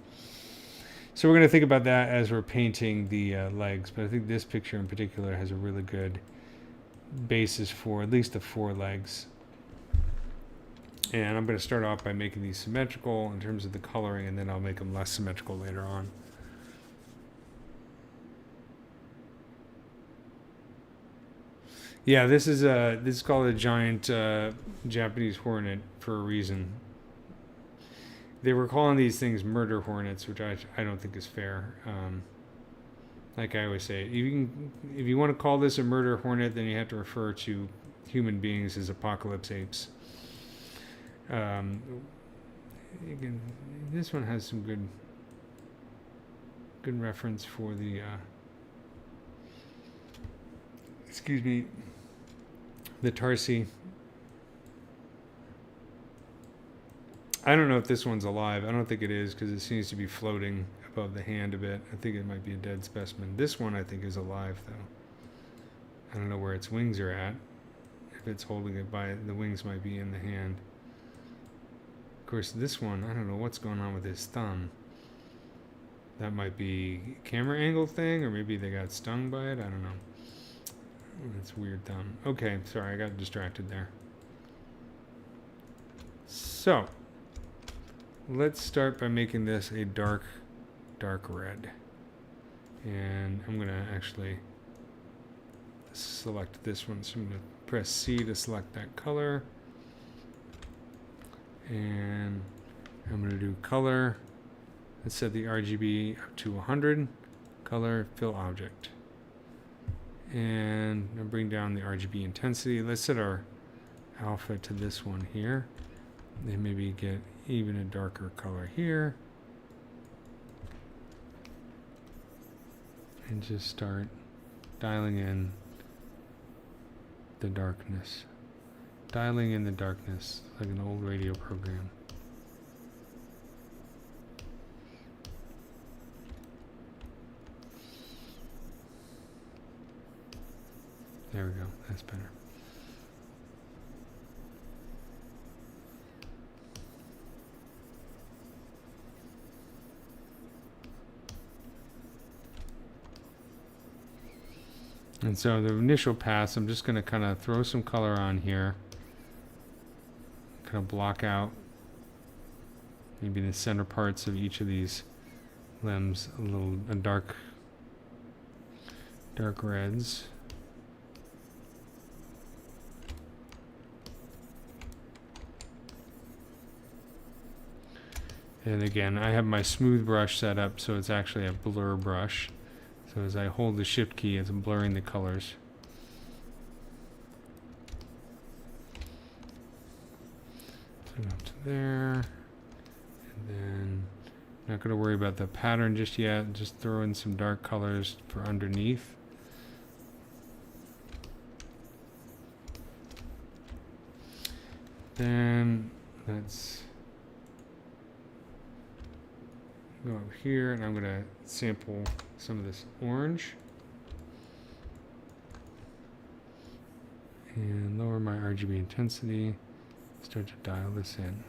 So we're going to think about that as we're painting the legs, but I think this picture in particular has a really good basis for at least the four legs. And I'm going to start off by making these symmetrical in terms of the coloring, and then I'll make them less symmetrical later on. Yeah, this is called a giant Japanese hornet for a reason. They were calling these things murder hornets, which I don't think is fair. Like I always say, if you want to call this a murder hornet, then you have to refer to human beings as apocalypse apes. This one has some good reference for the the tarsi. I don't know if this one's alive. I don't think it is because it seems to be floating above the hand a bit. I think it might be a dead specimen. This one I think is alive though. I don't know where its wings are at. If it's holding it by the wings might be in the hand. Of course this one, I don't know what's going on with his thumb. That might be camera angle thing, or maybe they got stung by it. I don't know. That's weird thumb. Okay, sorry, I got distracted there. So, let's start by making this a dark red. And I'm going to actually select this one. So I'm going to press C to select that color. And I'm going to do color. Let's set the RGB up to 100. Color, fill object. And I'll bring down the RGB intensity. Let's set our alpha to this one here. Then maybe get even a darker color here. And just start dialing in the darkness. Dialing in the darkness like an old radio program. There we go, that's better. And so the initial pass, I'm just going to kind of throw some color on here. Kind of block out maybe the center parts of each of these limbs, a dark reds. And again, I have my smooth brush set up so it's actually a blur brush. So as I hold the shift key, it's blurring the colors. So up to there. And then not going to worry about the pattern just yet. Just throw in some dark colors for underneath. Then let's go over here, and I'm going to sample some of this orange and lower my RGB intensity, start to dial this in.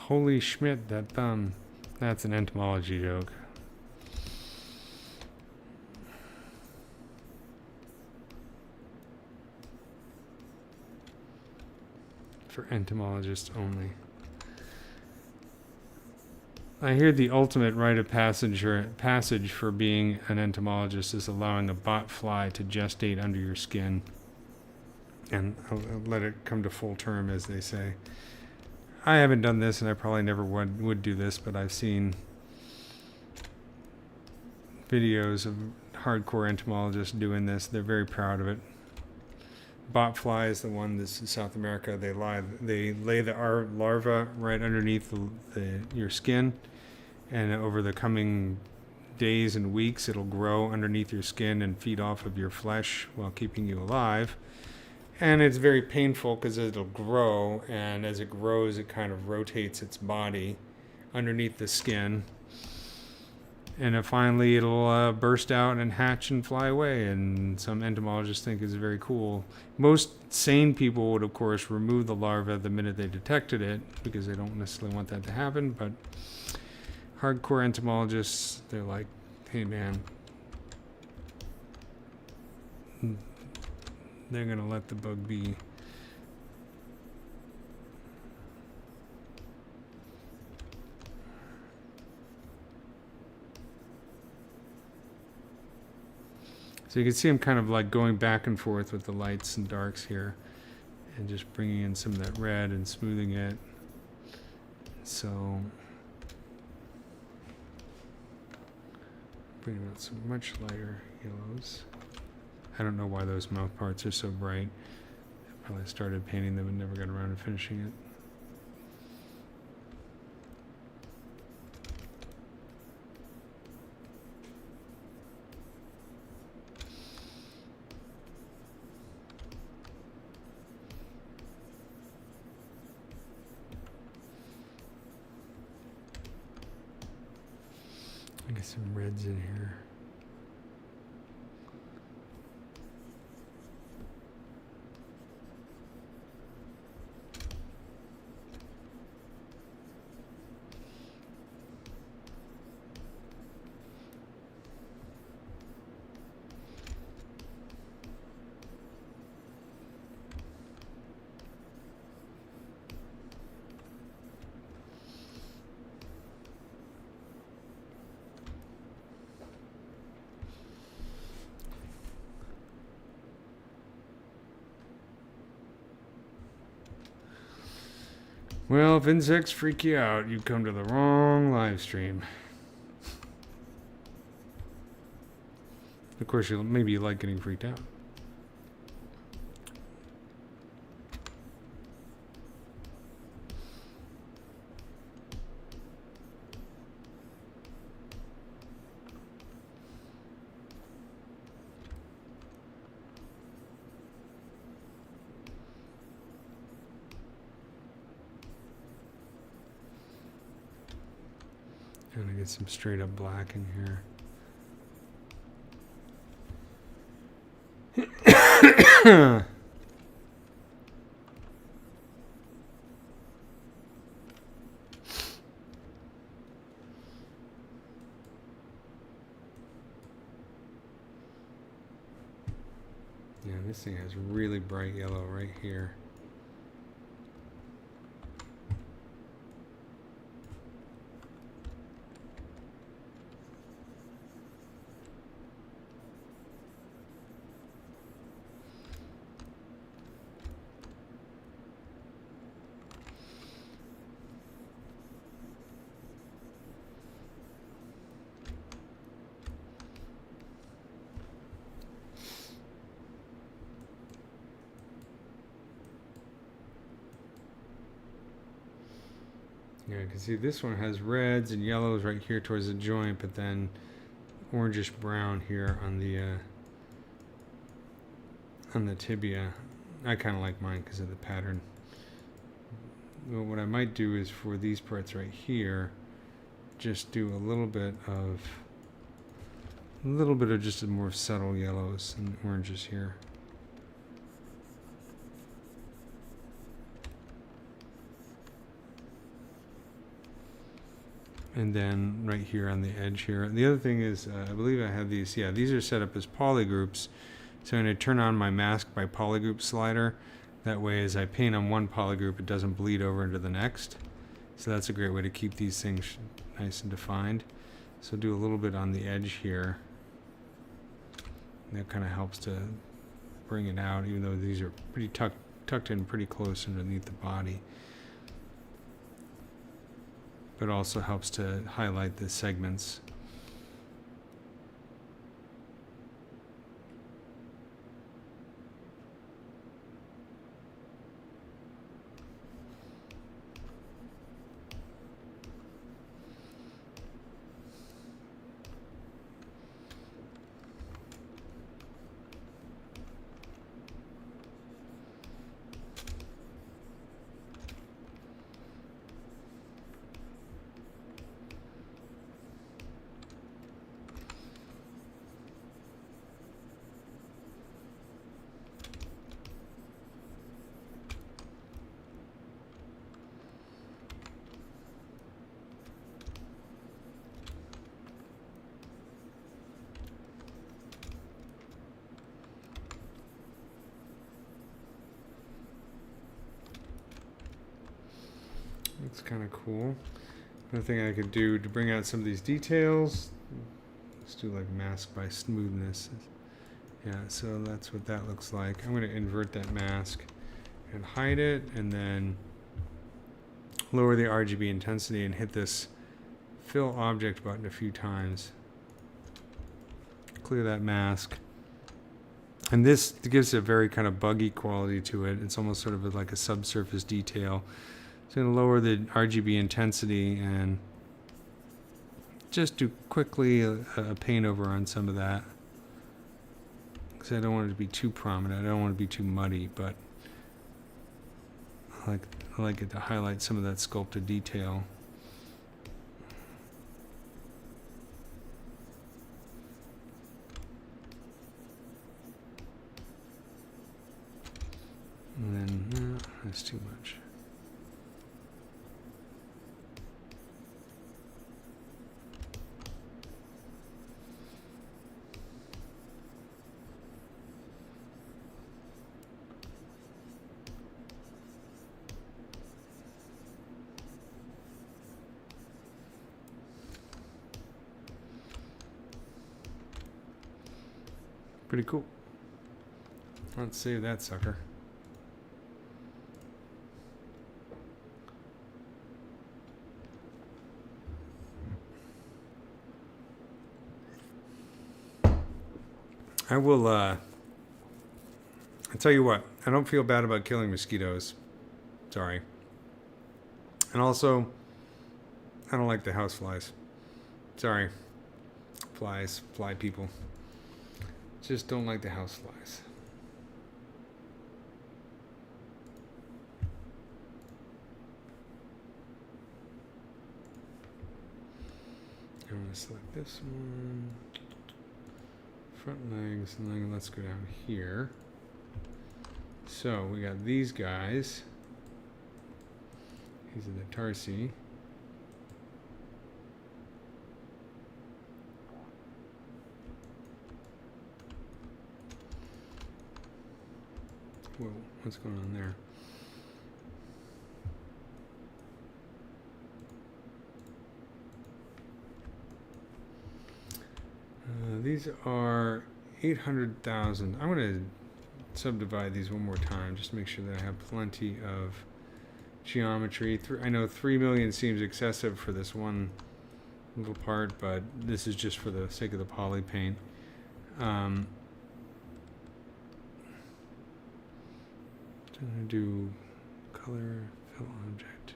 Holy Schmidt, that thumb. That's an entomology joke. For entomologists only. I hear the ultimate rite of passage for being an entomologist is allowing a bot fly to gestate under your skin. And I'll let it come to full term, as they say. I haven't done this, and I probably never would do this, but I've seen videos of hardcore entomologists doing this. They're very proud of it. Botfly is the one that's in South America. They lay the larva right underneath your skin, and over the coming days and weeks, it'll grow underneath your skin and feed off of your flesh while keeping you alive. And it's very painful because it'll grow, and as it grows, it kind of rotates its body underneath the skin. And finally, it'll burst out and hatch and fly away, and some entomologists think it's very cool. Most sane people would, of course, remove the larva the minute they detected it, because they don't necessarily want that to happen, but hardcore entomologists, they're like, hey man, they're going to let the bug be. So you can see I'm kind of like going back and forth with the lights and darks here, and just bringing in some of that red and smoothing it. So bringing out some much lighter yellows. I don't know why those mouth parts are so bright. I probably started painting them and never got around to finishing it. Get some reds in here. Well, if insects freak you out, you've come to the wrong live stream. Of course, maybe you like getting freaked out. Gonna get some straight up black in here. Yeah, this thing has really bright yellow right here. Yeah, you can see this one has reds and yellows right here towards the joint, but then orangish brown here on the tibia. I kind of like mine because of the pattern. Well, what I might do is for these parts right here, just do a little bit of just a more subtle yellows and oranges here. And then right here on the edge here. And the other thing is, I believe I have these, yeah, these are set up as polygroups. So I'm going to turn on my mask by polygroup slider. That way as I paint on one polygroup, it doesn't bleed over into the next. So that's a great way to keep these things nice and defined. So do a little bit on the edge here. And that kind of helps to bring it out, even though these are pretty tucked in pretty close underneath the body. But also helps to highlight the segments. That's kind of cool. Another thing I could do to bring out some of these details, let's do like mask by smoothness. Yeah, so that's what that looks like. I'm going to invert that mask and hide it, and then lower the RGB intensity and hit this fill object button a few times. Clear that mask. And this gives a very kind of buggy quality to it. It's almost sort of like a subsurface detail. So I'm going to lower the RGB intensity and just do quickly a paint over on some of that. Because I don't want it to be too prominent. I don't want it to be too muddy, but I like it to highlight some of that sculpted detail. And then, no, that's too much. Pretty cool. Let's save that sucker. I will, I tell you what, I don't feel bad about killing mosquitoes. Sorry. And also, I don't like the house flies. Sorry. Flies, fly people. Just don't like the house flies. I'm going to select this one. Front legs, and then let's go down here. So we got these guys. These are the tarsi. Whoa, what's going on there? These are 800,000. I'm going to subdivide these one more time just to make sure that I have plenty of geometry. I know 3 million seems excessive for this one little part, but this is just for the sake of the poly paint. I'm going to do color, fill object.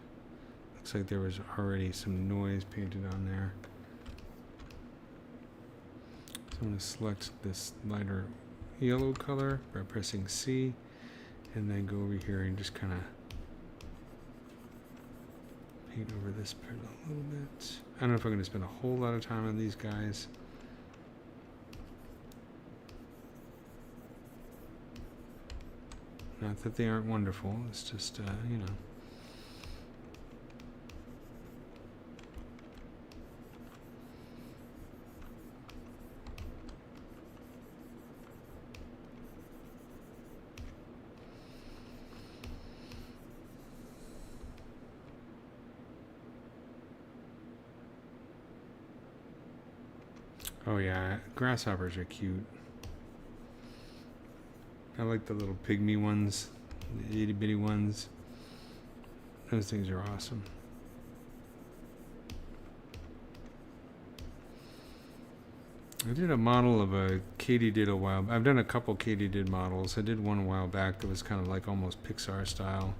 Looks like there was already some noise painted on there. I'm going to select this lighter yellow color by pressing C, and then go over here and just kind of paint over this part a little bit. I don't know if I'm going to spend a whole lot of time on these guys. Not that they aren't wonderful, it's just, you know. Oh yeah, grasshoppers are cute. I like the little pygmy ones, the itty bitty ones. Those things are awesome. I did a model of a katydid a while. I've done a couple katydid models. I did one a while back that was kind of like almost Pixar style.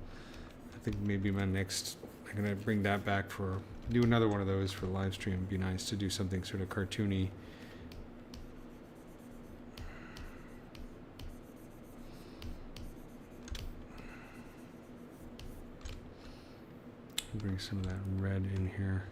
I think maybe my next, I'm gonna bring that back for, do another one of those for the live stream. It'd be nice to do something sort of cartoony. Bring some of that red in here.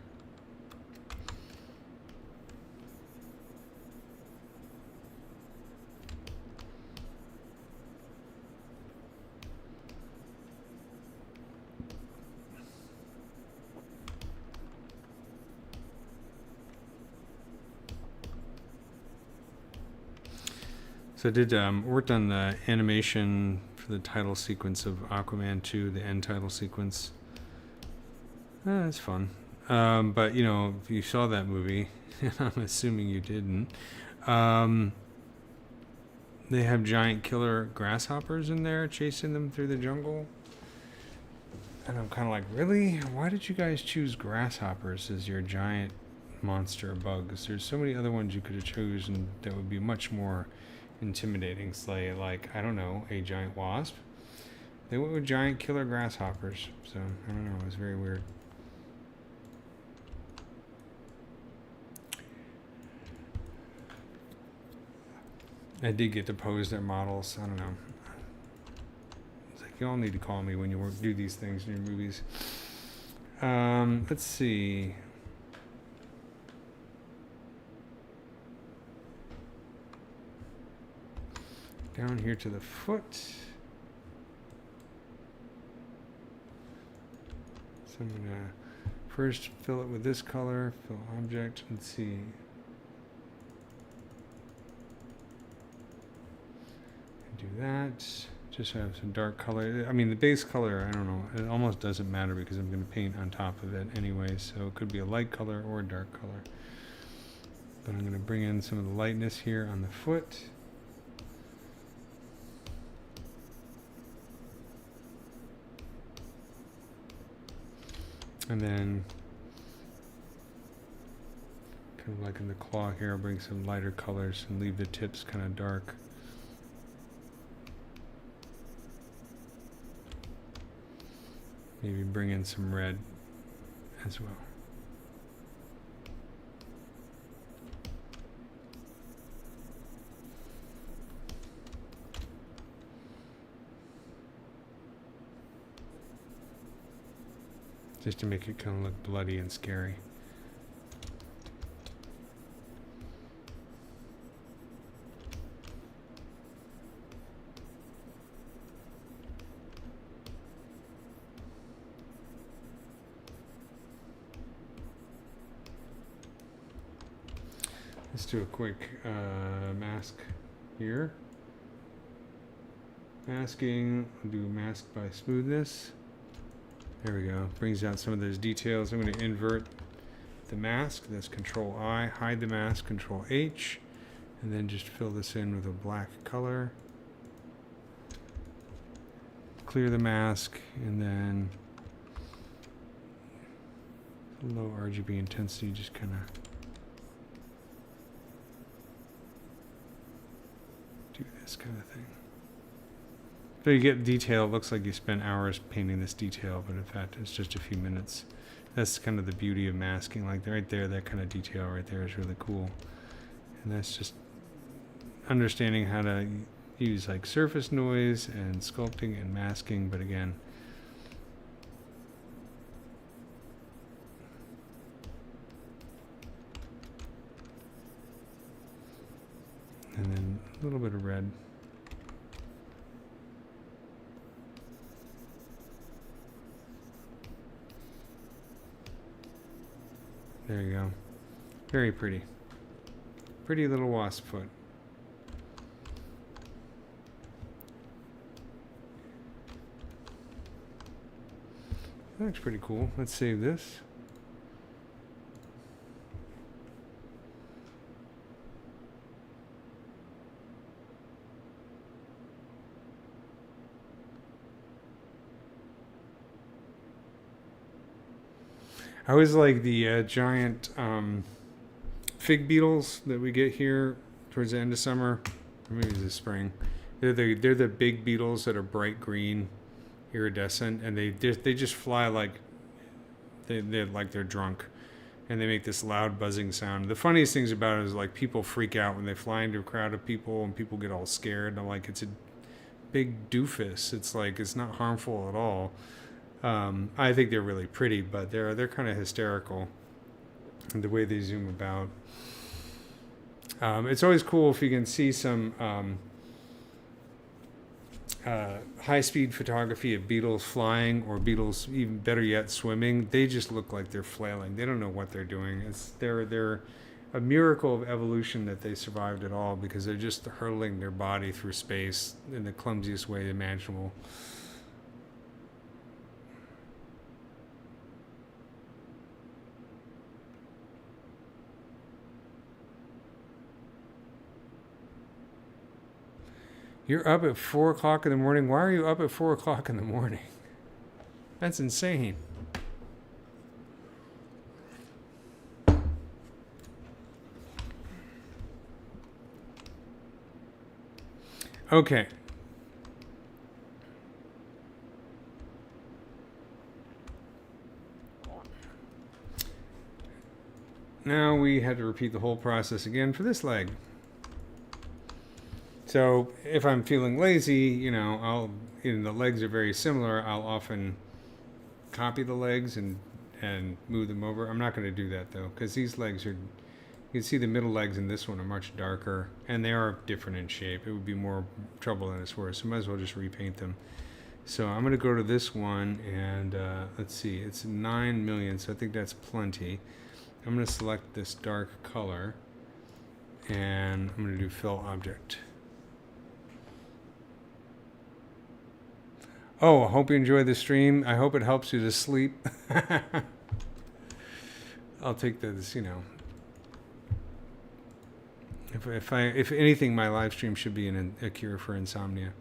So I did worked on the animation for the title sequence of Aquaman 2, the end title sequence. It's fun. But, you know, if you saw that movie, and I'm assuming you didn't, they have giant killer grasshoppers in there chasing them through the jungle. And I'm kind of like, really? Why did you guys choose grasshoppers as your giant monster bugs? There's so many other ones you could have chosen that would be much more intimidating. Say, like, I don't know, a giant wasp. They went with giant killer grasshoppers. So, I don't know. It was very weird. I did get to pose their models. I don't know. It's like, you all need to call me when you do these things in your movies. Let's see. Down here to the foot. I'm gonna first fill it with this color, fill object, let's see. Do that, just have some dark color. I mean, the base color, I don't know, it almost doesn't matter because I'm gonna paint on top of it anyway, so it could be a light color or a dark color. But I'm gonna bring in some of the lightness here on the foot. And then, kind of like in the claw here, I'll bring some lighter colors and leave the tips kind of dark. Maybe bring in some red as well. Just to make it kind of look bloody and scary. Let's do a quick mask here. Masking, I'll do mask by smoothness. There we go. Brings out some of those details. I'm going to invert the mask. That's Control I. Hide the mask, Control H. And then just fill this in with a black color. Clear the mask. And then low RGB intensity, just kind of do this kind of thing. So you get detail. It looks like you spent hours painting this detail, but in fact it's just a few minutes. That's kind of the beauty of masking. Like right there, that kind of detail right there is really cool. And that's just understanding how to use like surface noise and sculpting and masking, but again, and then a little bit of red. There you go. Very pretty. Pretty little wasp foot. That looks pretty cool. Let's save this. I always like the giant fig beetles that we get here towards the end of summer, or maybe it's the spring. They're the big beetles that are bright green, iridescent, and they just fly like they're drunk, and they make this loud buzzing sound. The funniest things about it is like people freak out when they fly into a crowd of people, and people get all scared. And I'm like, it's a big doofus. It's like it's not harmful at all. I think they're really pretty, but they're kind of hysterical in the way they zoom about. It's always cool if you can see some high-speed photography of beetles flying, or beetles, even better yet, swimming. They just look like they're flailing. They don't know what they're doing. They're a miracle of evolution that they survived at all, because they're just hurtling their body through space in the clumsiest way imaginable. You're up at 4 o'clock in the morning. Why are you up at 4 o'clock in the morning? That's insane. Okay. Now we had to repeat the whole process again for this leg. So if I'm feeling lazy, the legs are very similar. I'll often copy the legs and move them over. I'm not going to do that though, because these legs are, you can see the middle legs in this one are much darker, and they are different in shape. It would be more trouble than it's worth, so might as well just repaint them. So I'm going to go to this one, and let's see, it's 9 million, so I think that's plenty. I'm going to select this dark color, and I'm going to do fill object. Oh, I hope you enjoyed the stream. I hope it helps you to sleep. I'll take this, you know. If anything, my live stream should be a cure for insomnia.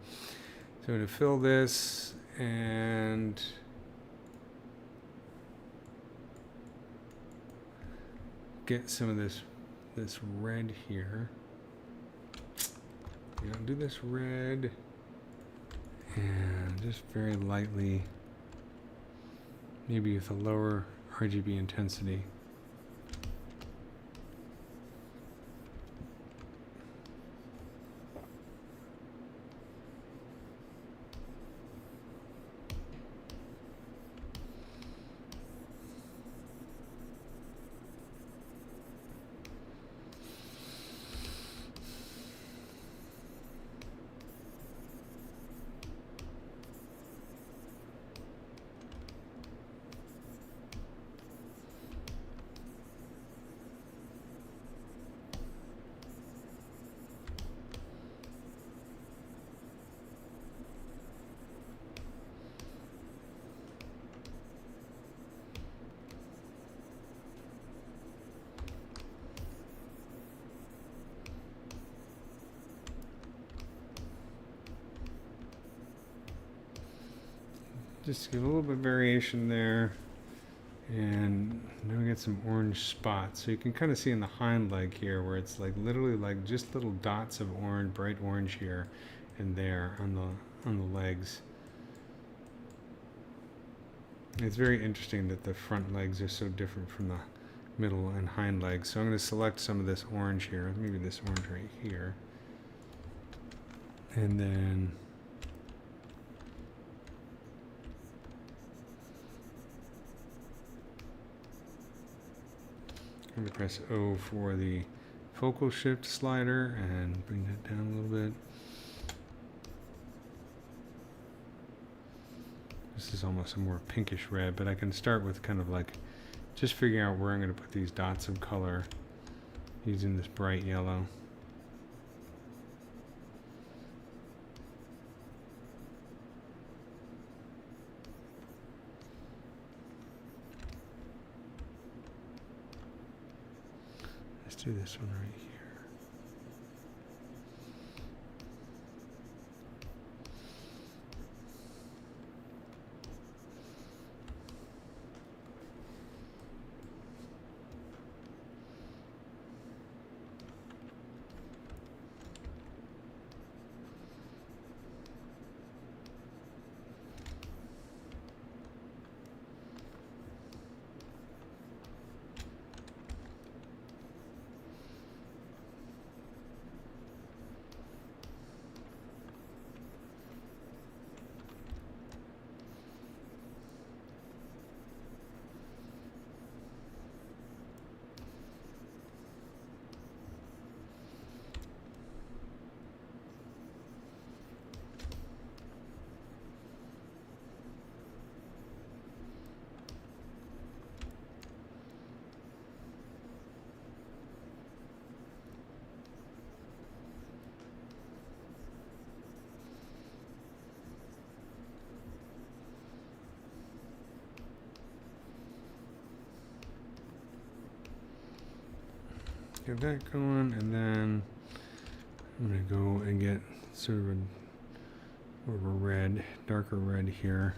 So I'm going to fill this and get some of this red here. You know, do this red and just very lightly, maybe with a lower RGB intensity. Just give a little bit of variation there, and now we get some orange spots. So you can kind of see in the hind leg here where it's like literally like just little dots of orange, bright orange here and there on the legs. It's very interesting that the front legs are so different from the middle and hind legs. So I'm going to select some of this orange here, maybe this orange right here, and then I'm going to press O for the focal shift slider and bring that down a little bit. This is almost a more pinkish red, but I can start with kind of like just figuring out where I'm going to put these dots of color using this bright yellow. Let's do this one right here. Get that going, and then I'm going to go and get sort of more of a red, darker red here.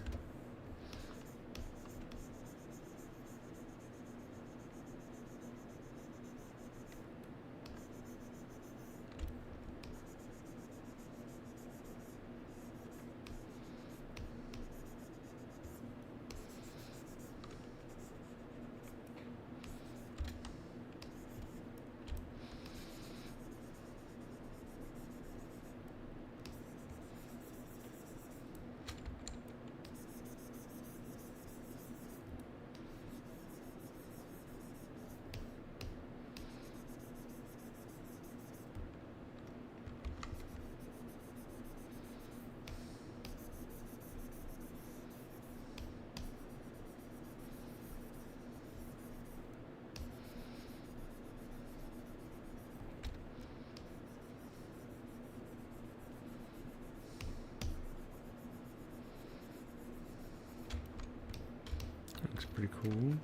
Looks pretty cool.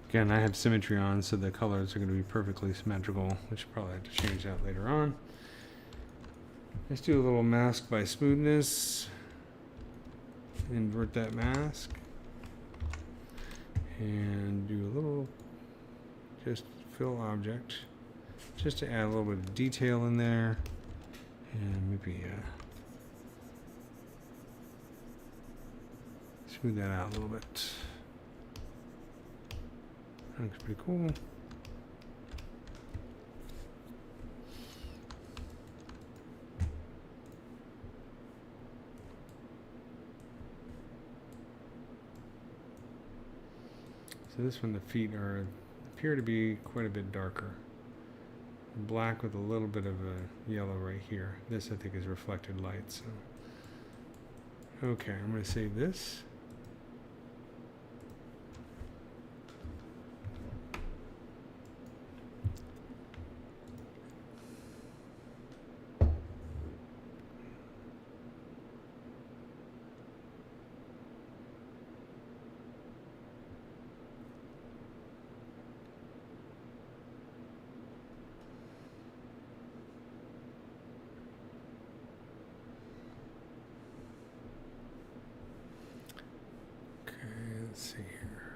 Again, I have symmetry on, so the colors are going to be perfectly symmetrical, which probably have to change that later on. Let's do a little mask by smoothness. Invert that mask. And do a little just fill object. Just to add a little bit of detail in there. And maybe smooth that out a little bit. That looks pretty cool. So this one, the feet appear to be quite a bit darker. Black with a little bit of a yellow right here. This I think is reflected light. So okay, I'm going to save this. Let's see here.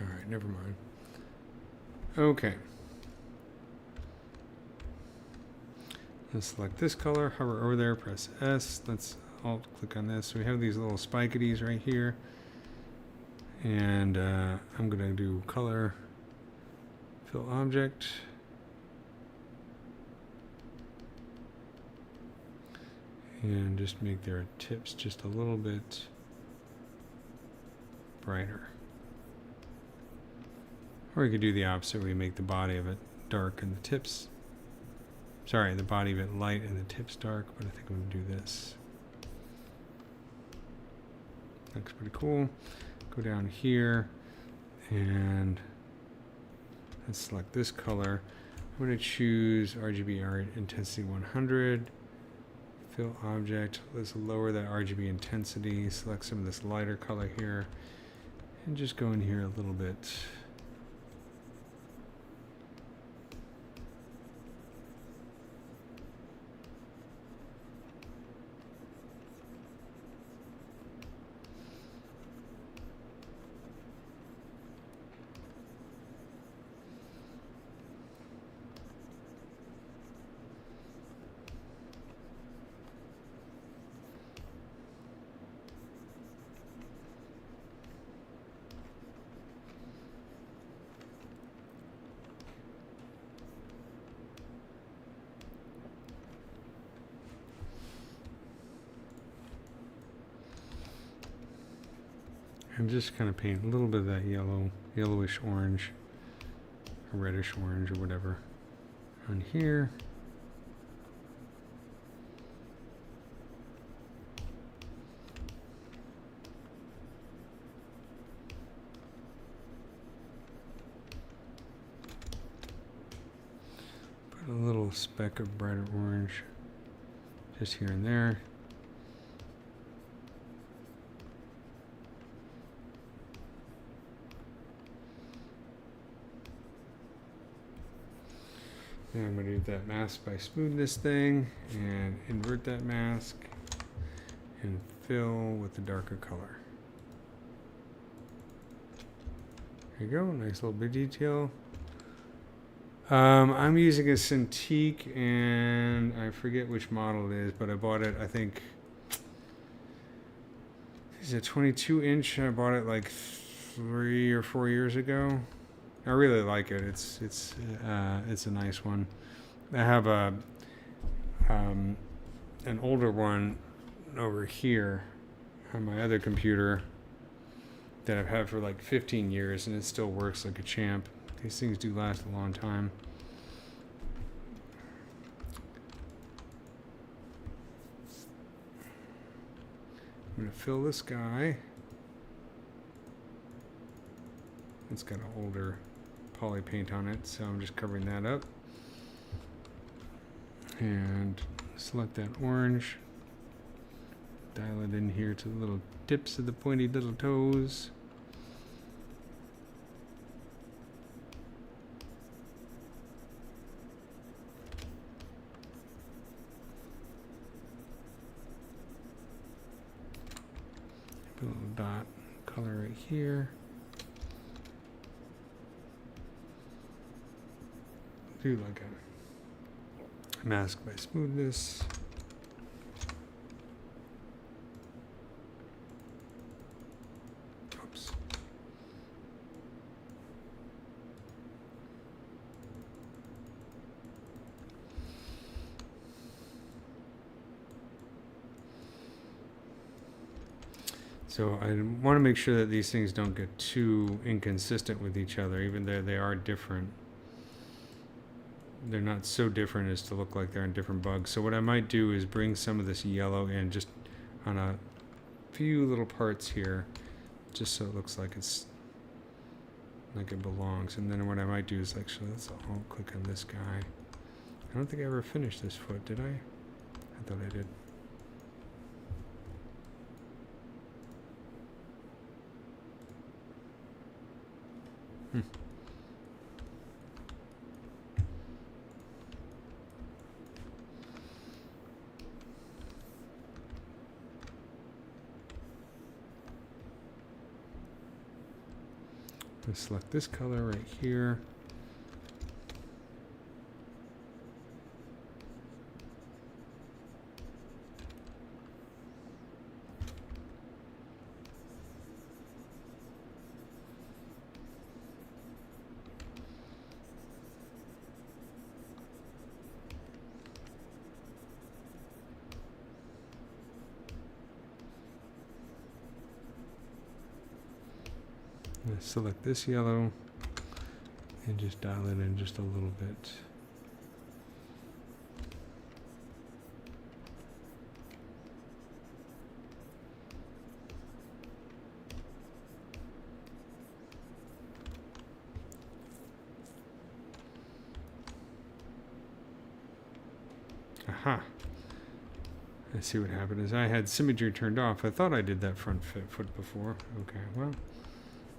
All right, never mind. Okay. Let's select this color, hover over there, press S. Let's alt click on this. So we have these little spikities right here. And I'm going to do color, fill object. And just make their tips just a little bit brighter. Or you could do the opposite where you make the body of it dark and the tips. Sorry, the body of it light and the tips dark, but I think I'm going to do this. Looks pretty cool. Go down here and let's select this color. I'm going to choose RGB intensity 100. Fill object. Let's lower that RGB intensity. Select some of this lighter color here and just go in here a little bit. And just kind of paint a little bit of that yellowish orange, or reddish orange, or whatever on here. Put a little speck of brighter orange just here and there. And I'm going to do that mask by smoothness thing and invert that mask and fill with the darker color. There you go, nice little bit detail. I'm using a Cintiq and I forget which model it is, but I bought it, I think, it's a 22-inch. I bought it like 3 or 4 years ago. I really like it. It's a nice one. I have an older one over here on my other computer that I've had for like 15 years, and it still works like a champ. These things do last a long time. I'm going to fill this guy. It's got an older poly paint on it, so I'm just covering that up. And select that orange. Dial it in here to the little tips of the pointy little toes. Put a little dot color right here. Do like a mask by smoothness. Oops. So I want to make sure that these things don't get too inconsistent with each other, even though they are different. They're not so different as to look like they're in different bugs. So what I might do is bring some of this yellow in just on a few little parts here, just so it looks like it's like it belongs. And then what I might do is actually, let's all click on this guy. I don't think I ever finished this foot, did I? I thought I did. Let's select this color right here. Let's select this yellow and just dial it in just a little bit. Aha. I see what happened is I had symmetry turned off. I thought I did that front foot before. Okay, well,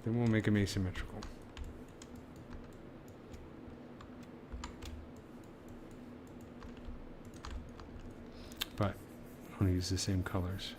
then we'll make them asymmetrical. But I want to use the same colors.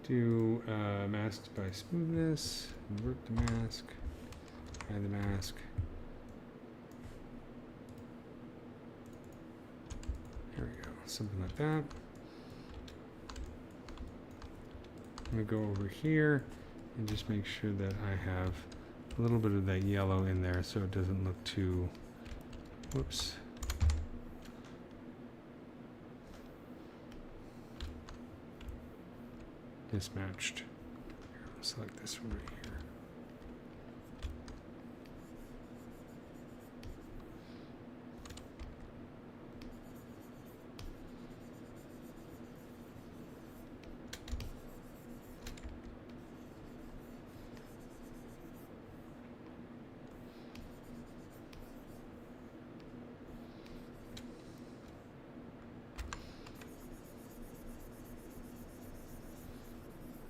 Do masks by smoothness, invert the mask, hide the mask. There we go, something like that. I'm going to go over here and just make sure that I have a little bit of that yellow in there so it doesn't look too, whoops. Mismatched. Here, I'll select this one right here.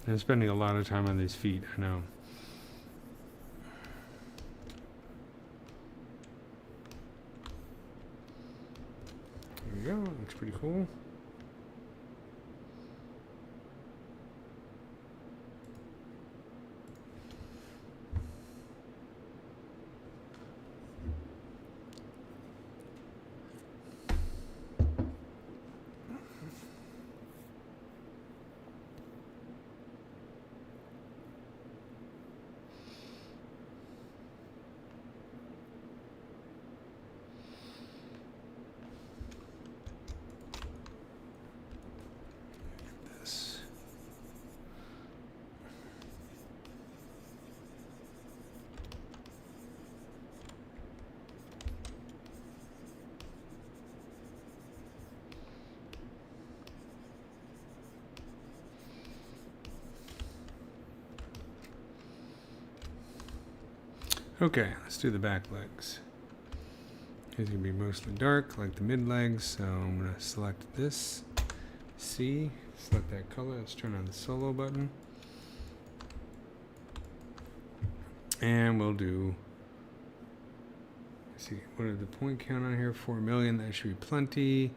I'm spending a lot of time on these feet, I know. There we go, looks pretty cool. Okay, let's do the back legs. These are going to be mostly dark, like the mid legs, so I'm going to select this, C, select that color. Let's turn on the solo button. And we'll do, let's see, what is the point count on here? 4 million, that should be plenty.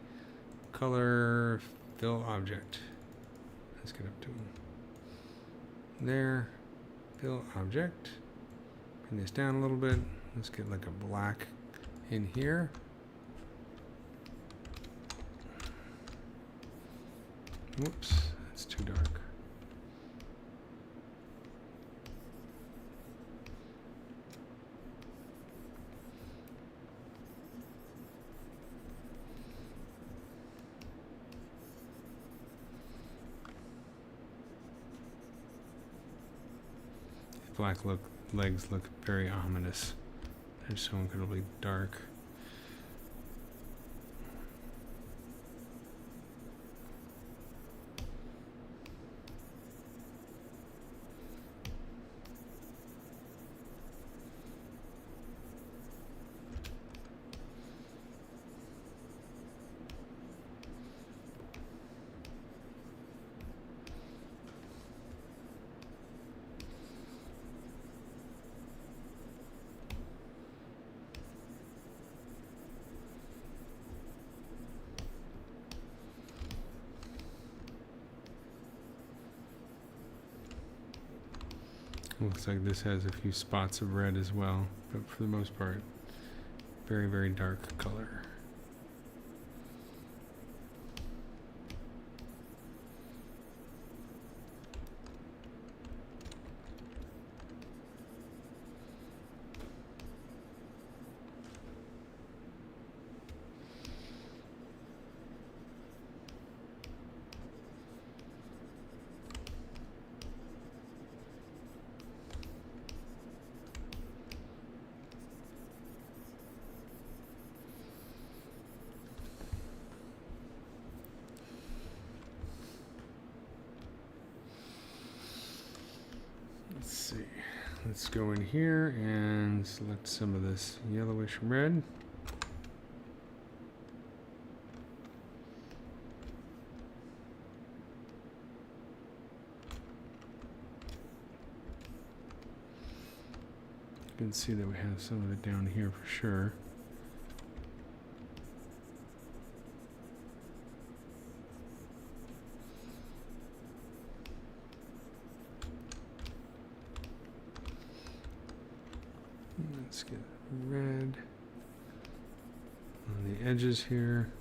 Color, fill object. Let's get up to there. Fill object. Bring this down a little bit. Let's get like a black in here. Whoops, that's too dark. Black legs look very ominous. They're so incredibly dark. Looks like this has a few spots of red as well, but for the most part, very, very dark color. Let's see. Let's go in here and select some of this yellowish red. You can see that we have some of it down here for sure. Let's get red on the edges here.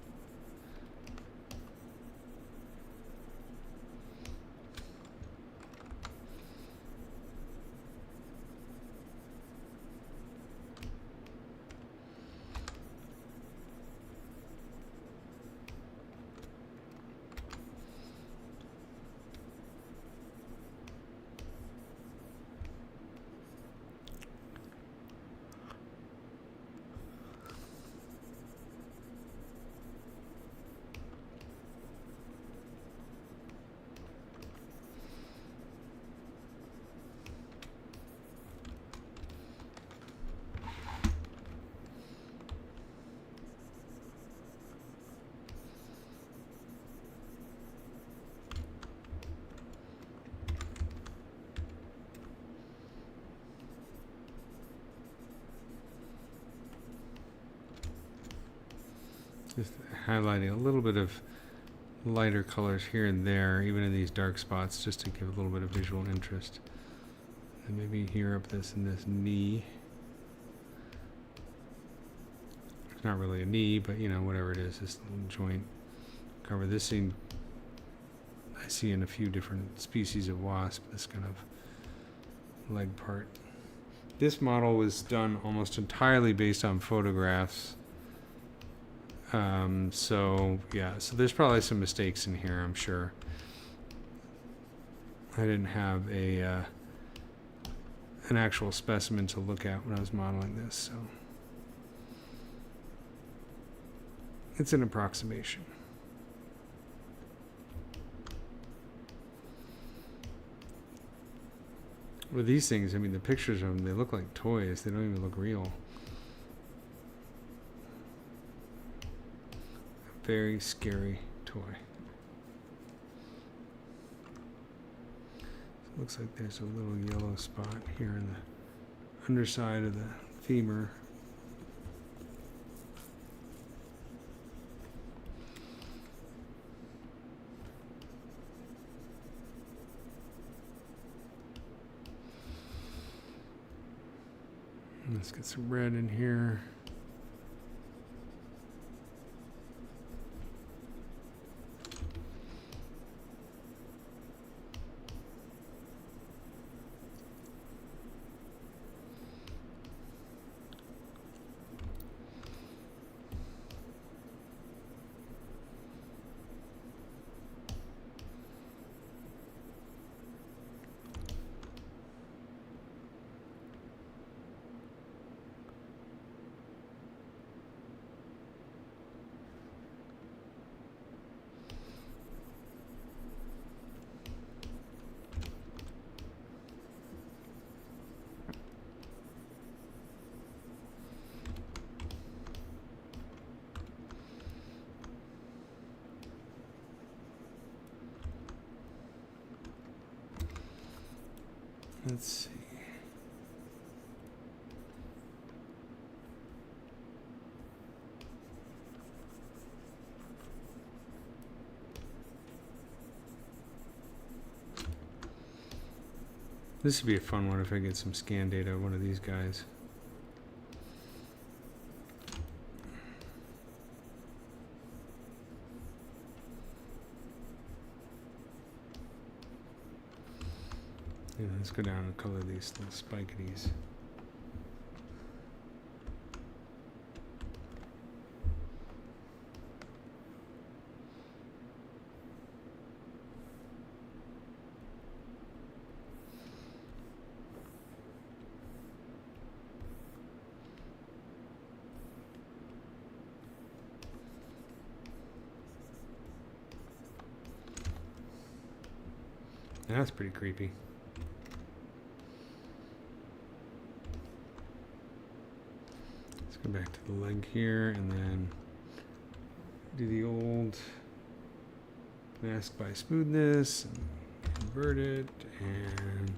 Just highlighting a little bit of lighter colors here and there, even in these dark spots, just to give a little bit of visual interest. And maybe here up this in this knee. It's not really a knee, but you know, whatever it is, this little joint cover. This scene I see in a few different species of wasp, this kind of leg part. This model was done almost entirely based on photographs. So yeah, so there's probably some mistakes in here, I'm sure. I didn't have a an actual specimen to look at when I was modeling this, so it's an approximation. With these things, I mean, the pictures of them, they look like toys. They don't even look real. Very scary toy. It looks like there's a little yellow spot here in the underside of the femur. Let's get some red in here. Let's see. This would be a fun one if I get some scan data of one of these guys. Yeah, let's go down and color these little spikities. That's pretty creepy. Let's go back to the leg here and then do the old mask by smoothness and invert it and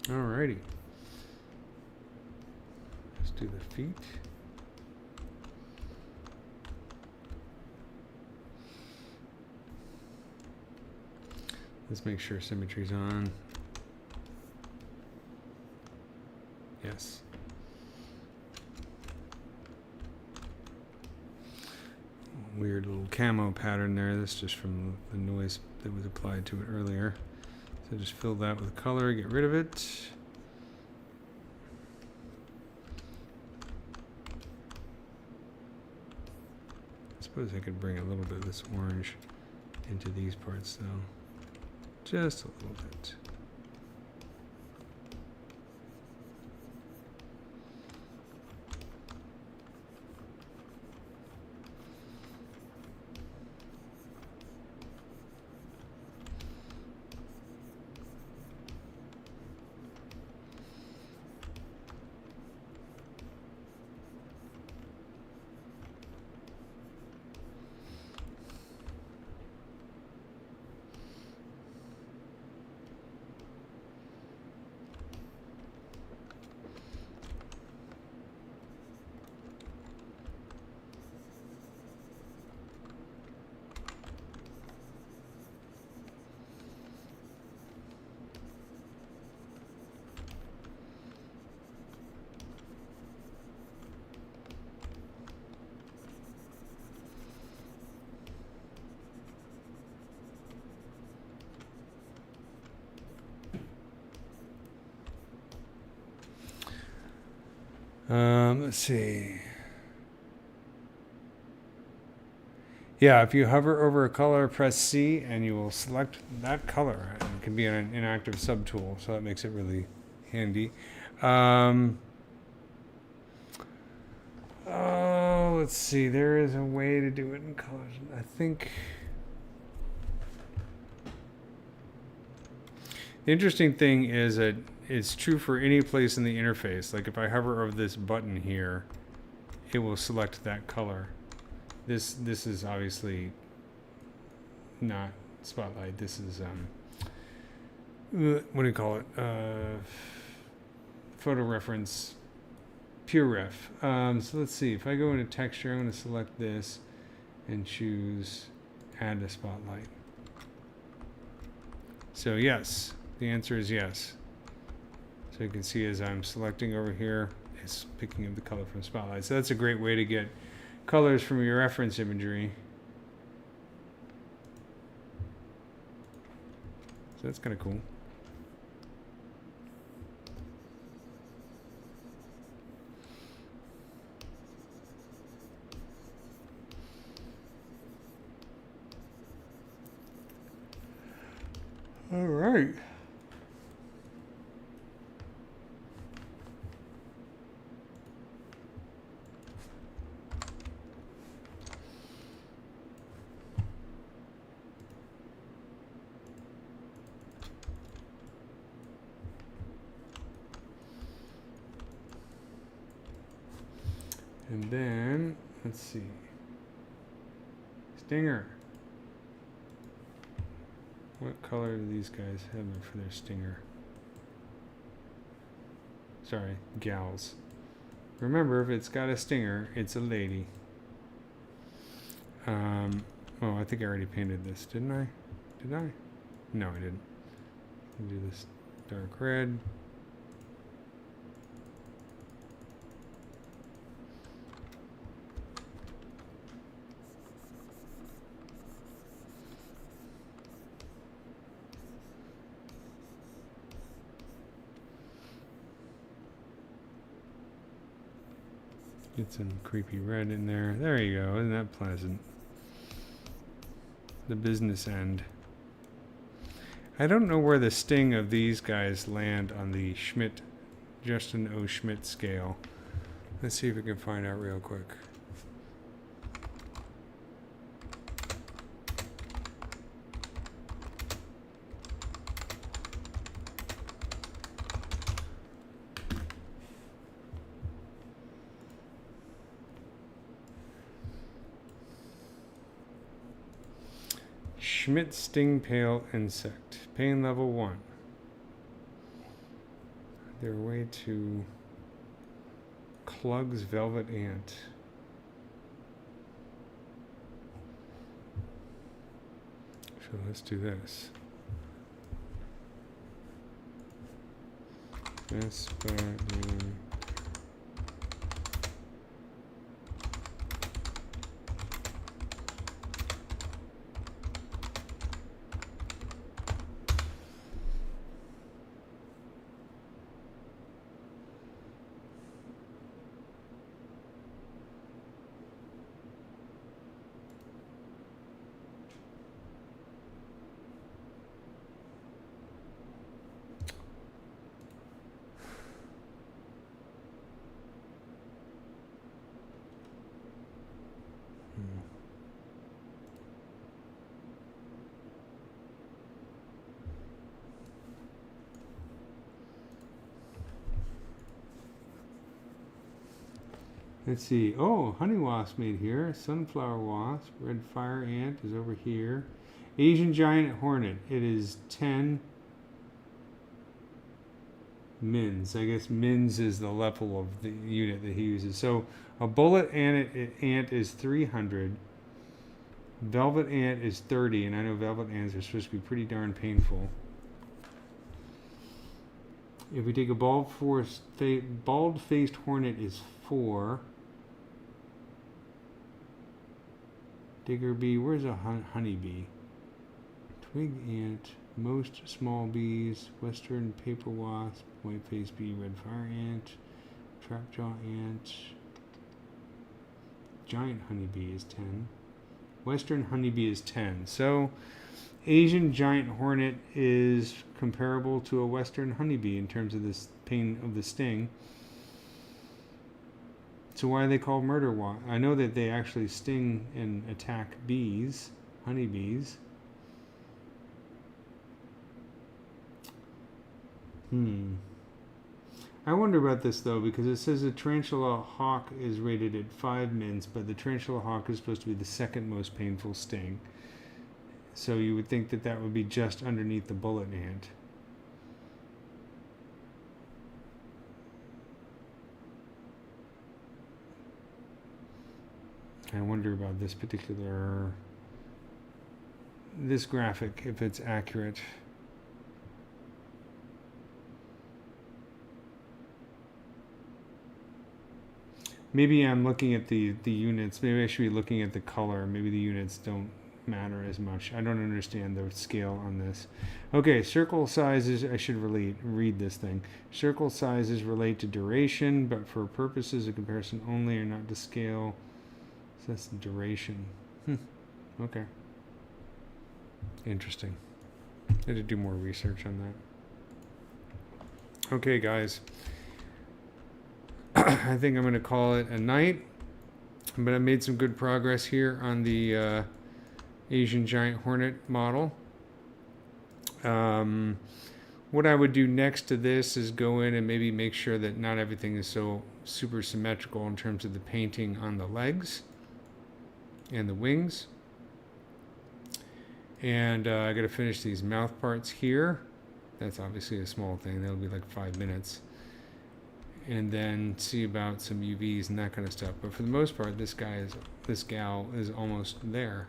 alrighty. Let's do the feet. Let's make sure symmetry's on. Yes. Weird little camo pattern there. That's just from the noise that was applied to it earlier. So just fill that with color, get rid of it. I suppose I could bring a little bit of this orange into these parts though. Just a little bit. Let's see. Yeah, if you hover over a color, press C, and you will select that color. It can be an inactive subtool, so that makes it really handy. Oh, let's see. There is a way to do it in colors. I think the interesting thing is that it's true for any place in the interface. Like if I hover over this button here, it will select that color. This is obviously not Spotlight. This is what do you call it? Photo reference, pure ref. So let's see. If I go into texture, I'm going to select this and choose add to Spotlight. So yes, the answer is yes. So you can see as I'm selecting over here, it's picking up the color from Spotlight. So that's a great way to get colors from your reference imagery. So that's kind of cool. All right. And then, let's see. Stinger. What color do these guys have for their stinger? Sorry, gals. Remember, if it's got a stinger, it's a lady. Oh, I think I already painted this, didn't I? Did I? No, I didn't. I'll do this dark red. Get some creepy red in there. There you go. Isn't that pleasant? The business end. I don't know where the sting of these guys land on the Schmidt, Justin O. Schmidt scale. Let's see if we can find out real quick. Schmidt Sting Pale Insect. Pain level 1. Their way to Klug's Velvet Ant. So let's do this. This button. Let's see. Oh, honey wasp made here. Sunflower wasp. Red fire ant is over here. Asian giant hornet. It is 10 mins. I guess mins is the level of the unit that he uses. So a bullet ant is 300. Velvet ant is 30, and I know velvet ants are supposed to be pretty darn painful. If we take a bald-faced hornet is 4. Digger bee, where's a honeybee? Twig ant, most small bees, western paper wasp, white-faced bee, red fire ant, Trapjaw ant. Giant honeybee is 10. Western honeybee is 10. So Asian giant hornet is comparable to a western honeybee in terms of this pain of the sting. So why are they called murder wasp? I know that they actually sting and attack bees, honeybees. I wonder about this though, because it says the tarantula hawk is rated at 5 mins, but the tarantula hawk is supposed to be the second most painful sting. So you would think that that would be just underneath the bullet ant. I wonder about this graphic, if it's accurate. Maybe I'm looking at the units. Maybe I should be looking at the color. Maybe the units don't matter as much. I don't understand the scale on this. Okay, circle sizes. I should read this thing. Circle sizes relate to duration, but for purposes of comparison only, or not to scale. So that's the duration. Okay. Interesting. I had to do more research on that. Okay, guys. I think I'm going to call it a night, but I made some good progress here on the Asian giant hornet model. What I would do next to this is go in and maybe make sure that not everything is so super symmetrical in terms of the painting on the legs and the wings. And I got to finish these mouth parts here. That's obviously a small thing. That'll be like 5 minutes. And then see about some UVs and that kind of stuff. But for the most part, this gal is almost there.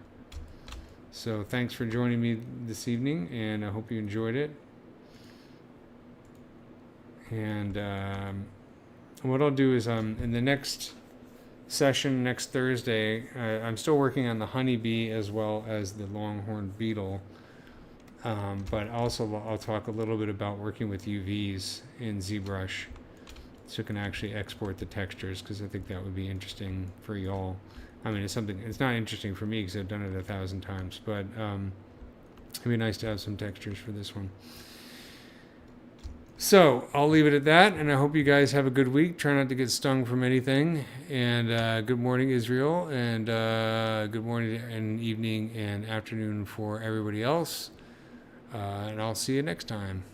So thanks for joining me this evening, and I hope you enjoyed it. And what I'll do is in the next session, next Thursday, I'm still working on the honeybee as well as the longhorn beetle. But also I'll talk a little bit about working with UVs in ZBrush, so you can actually export the textures, because I think that would be interesting for y'all. I mean, it's not interesting for me because I've done it 1,000 times, but it'd be nice to have some textures for this one. So I'll leave it at that, and I hope you guys have a good week. Try not to get stung from anything. And good morning, Israel, and good morning and evening and afternoon for everybody else. And I'll see you next time.